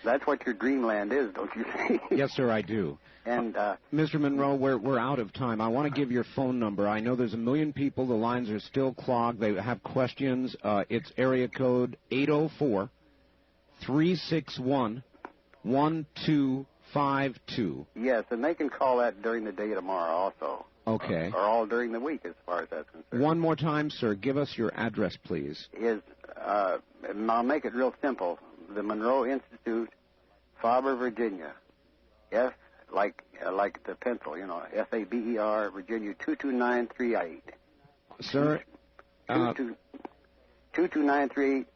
B: That's what your dreamland is, don't you see?
A: Yes, sir, I do.
B: And
A: Mr. Monroe, we're out of time. I want to give your phone number. I know there's 1 million people. The lines are still clogged. They have questions. It's area code 804-361-1252.
B: Yes, and they can call that during the day tomorrow also.
A: Okay.
B: Or all during the week, as far as that's concerned.
A: One more time, sir. Give us your address, please.
B: And I'll make it real simple. The Monroe Institute, Faber, Virginia. F, like the pencil, Faber, Virginia, 22938.
A: Sir?
B: 2293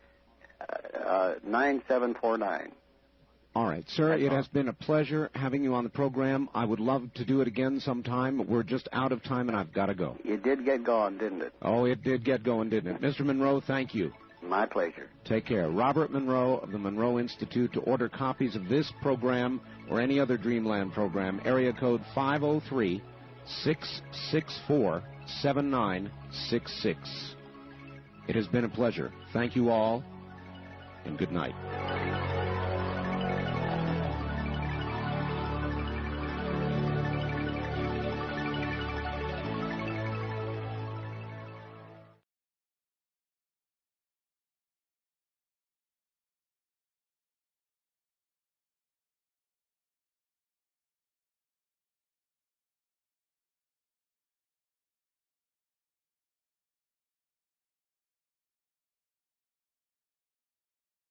B: 9749.
A: All right, sir, it has been a pleasure having you on the program. I would love to do it again sometime. We're just out of time, and I've got to go.
B: It did get going, didn't it?
A: Oh, it did get going, didn't it? Mr. Monroe, thank you.
B: My pleasure.
A: Take care. Robert Monroe of the Monroe Institute. To order copies of this program or any other Dreamland program, area code 503-664-7966. It has been a pleasure. Thank you all, and good night.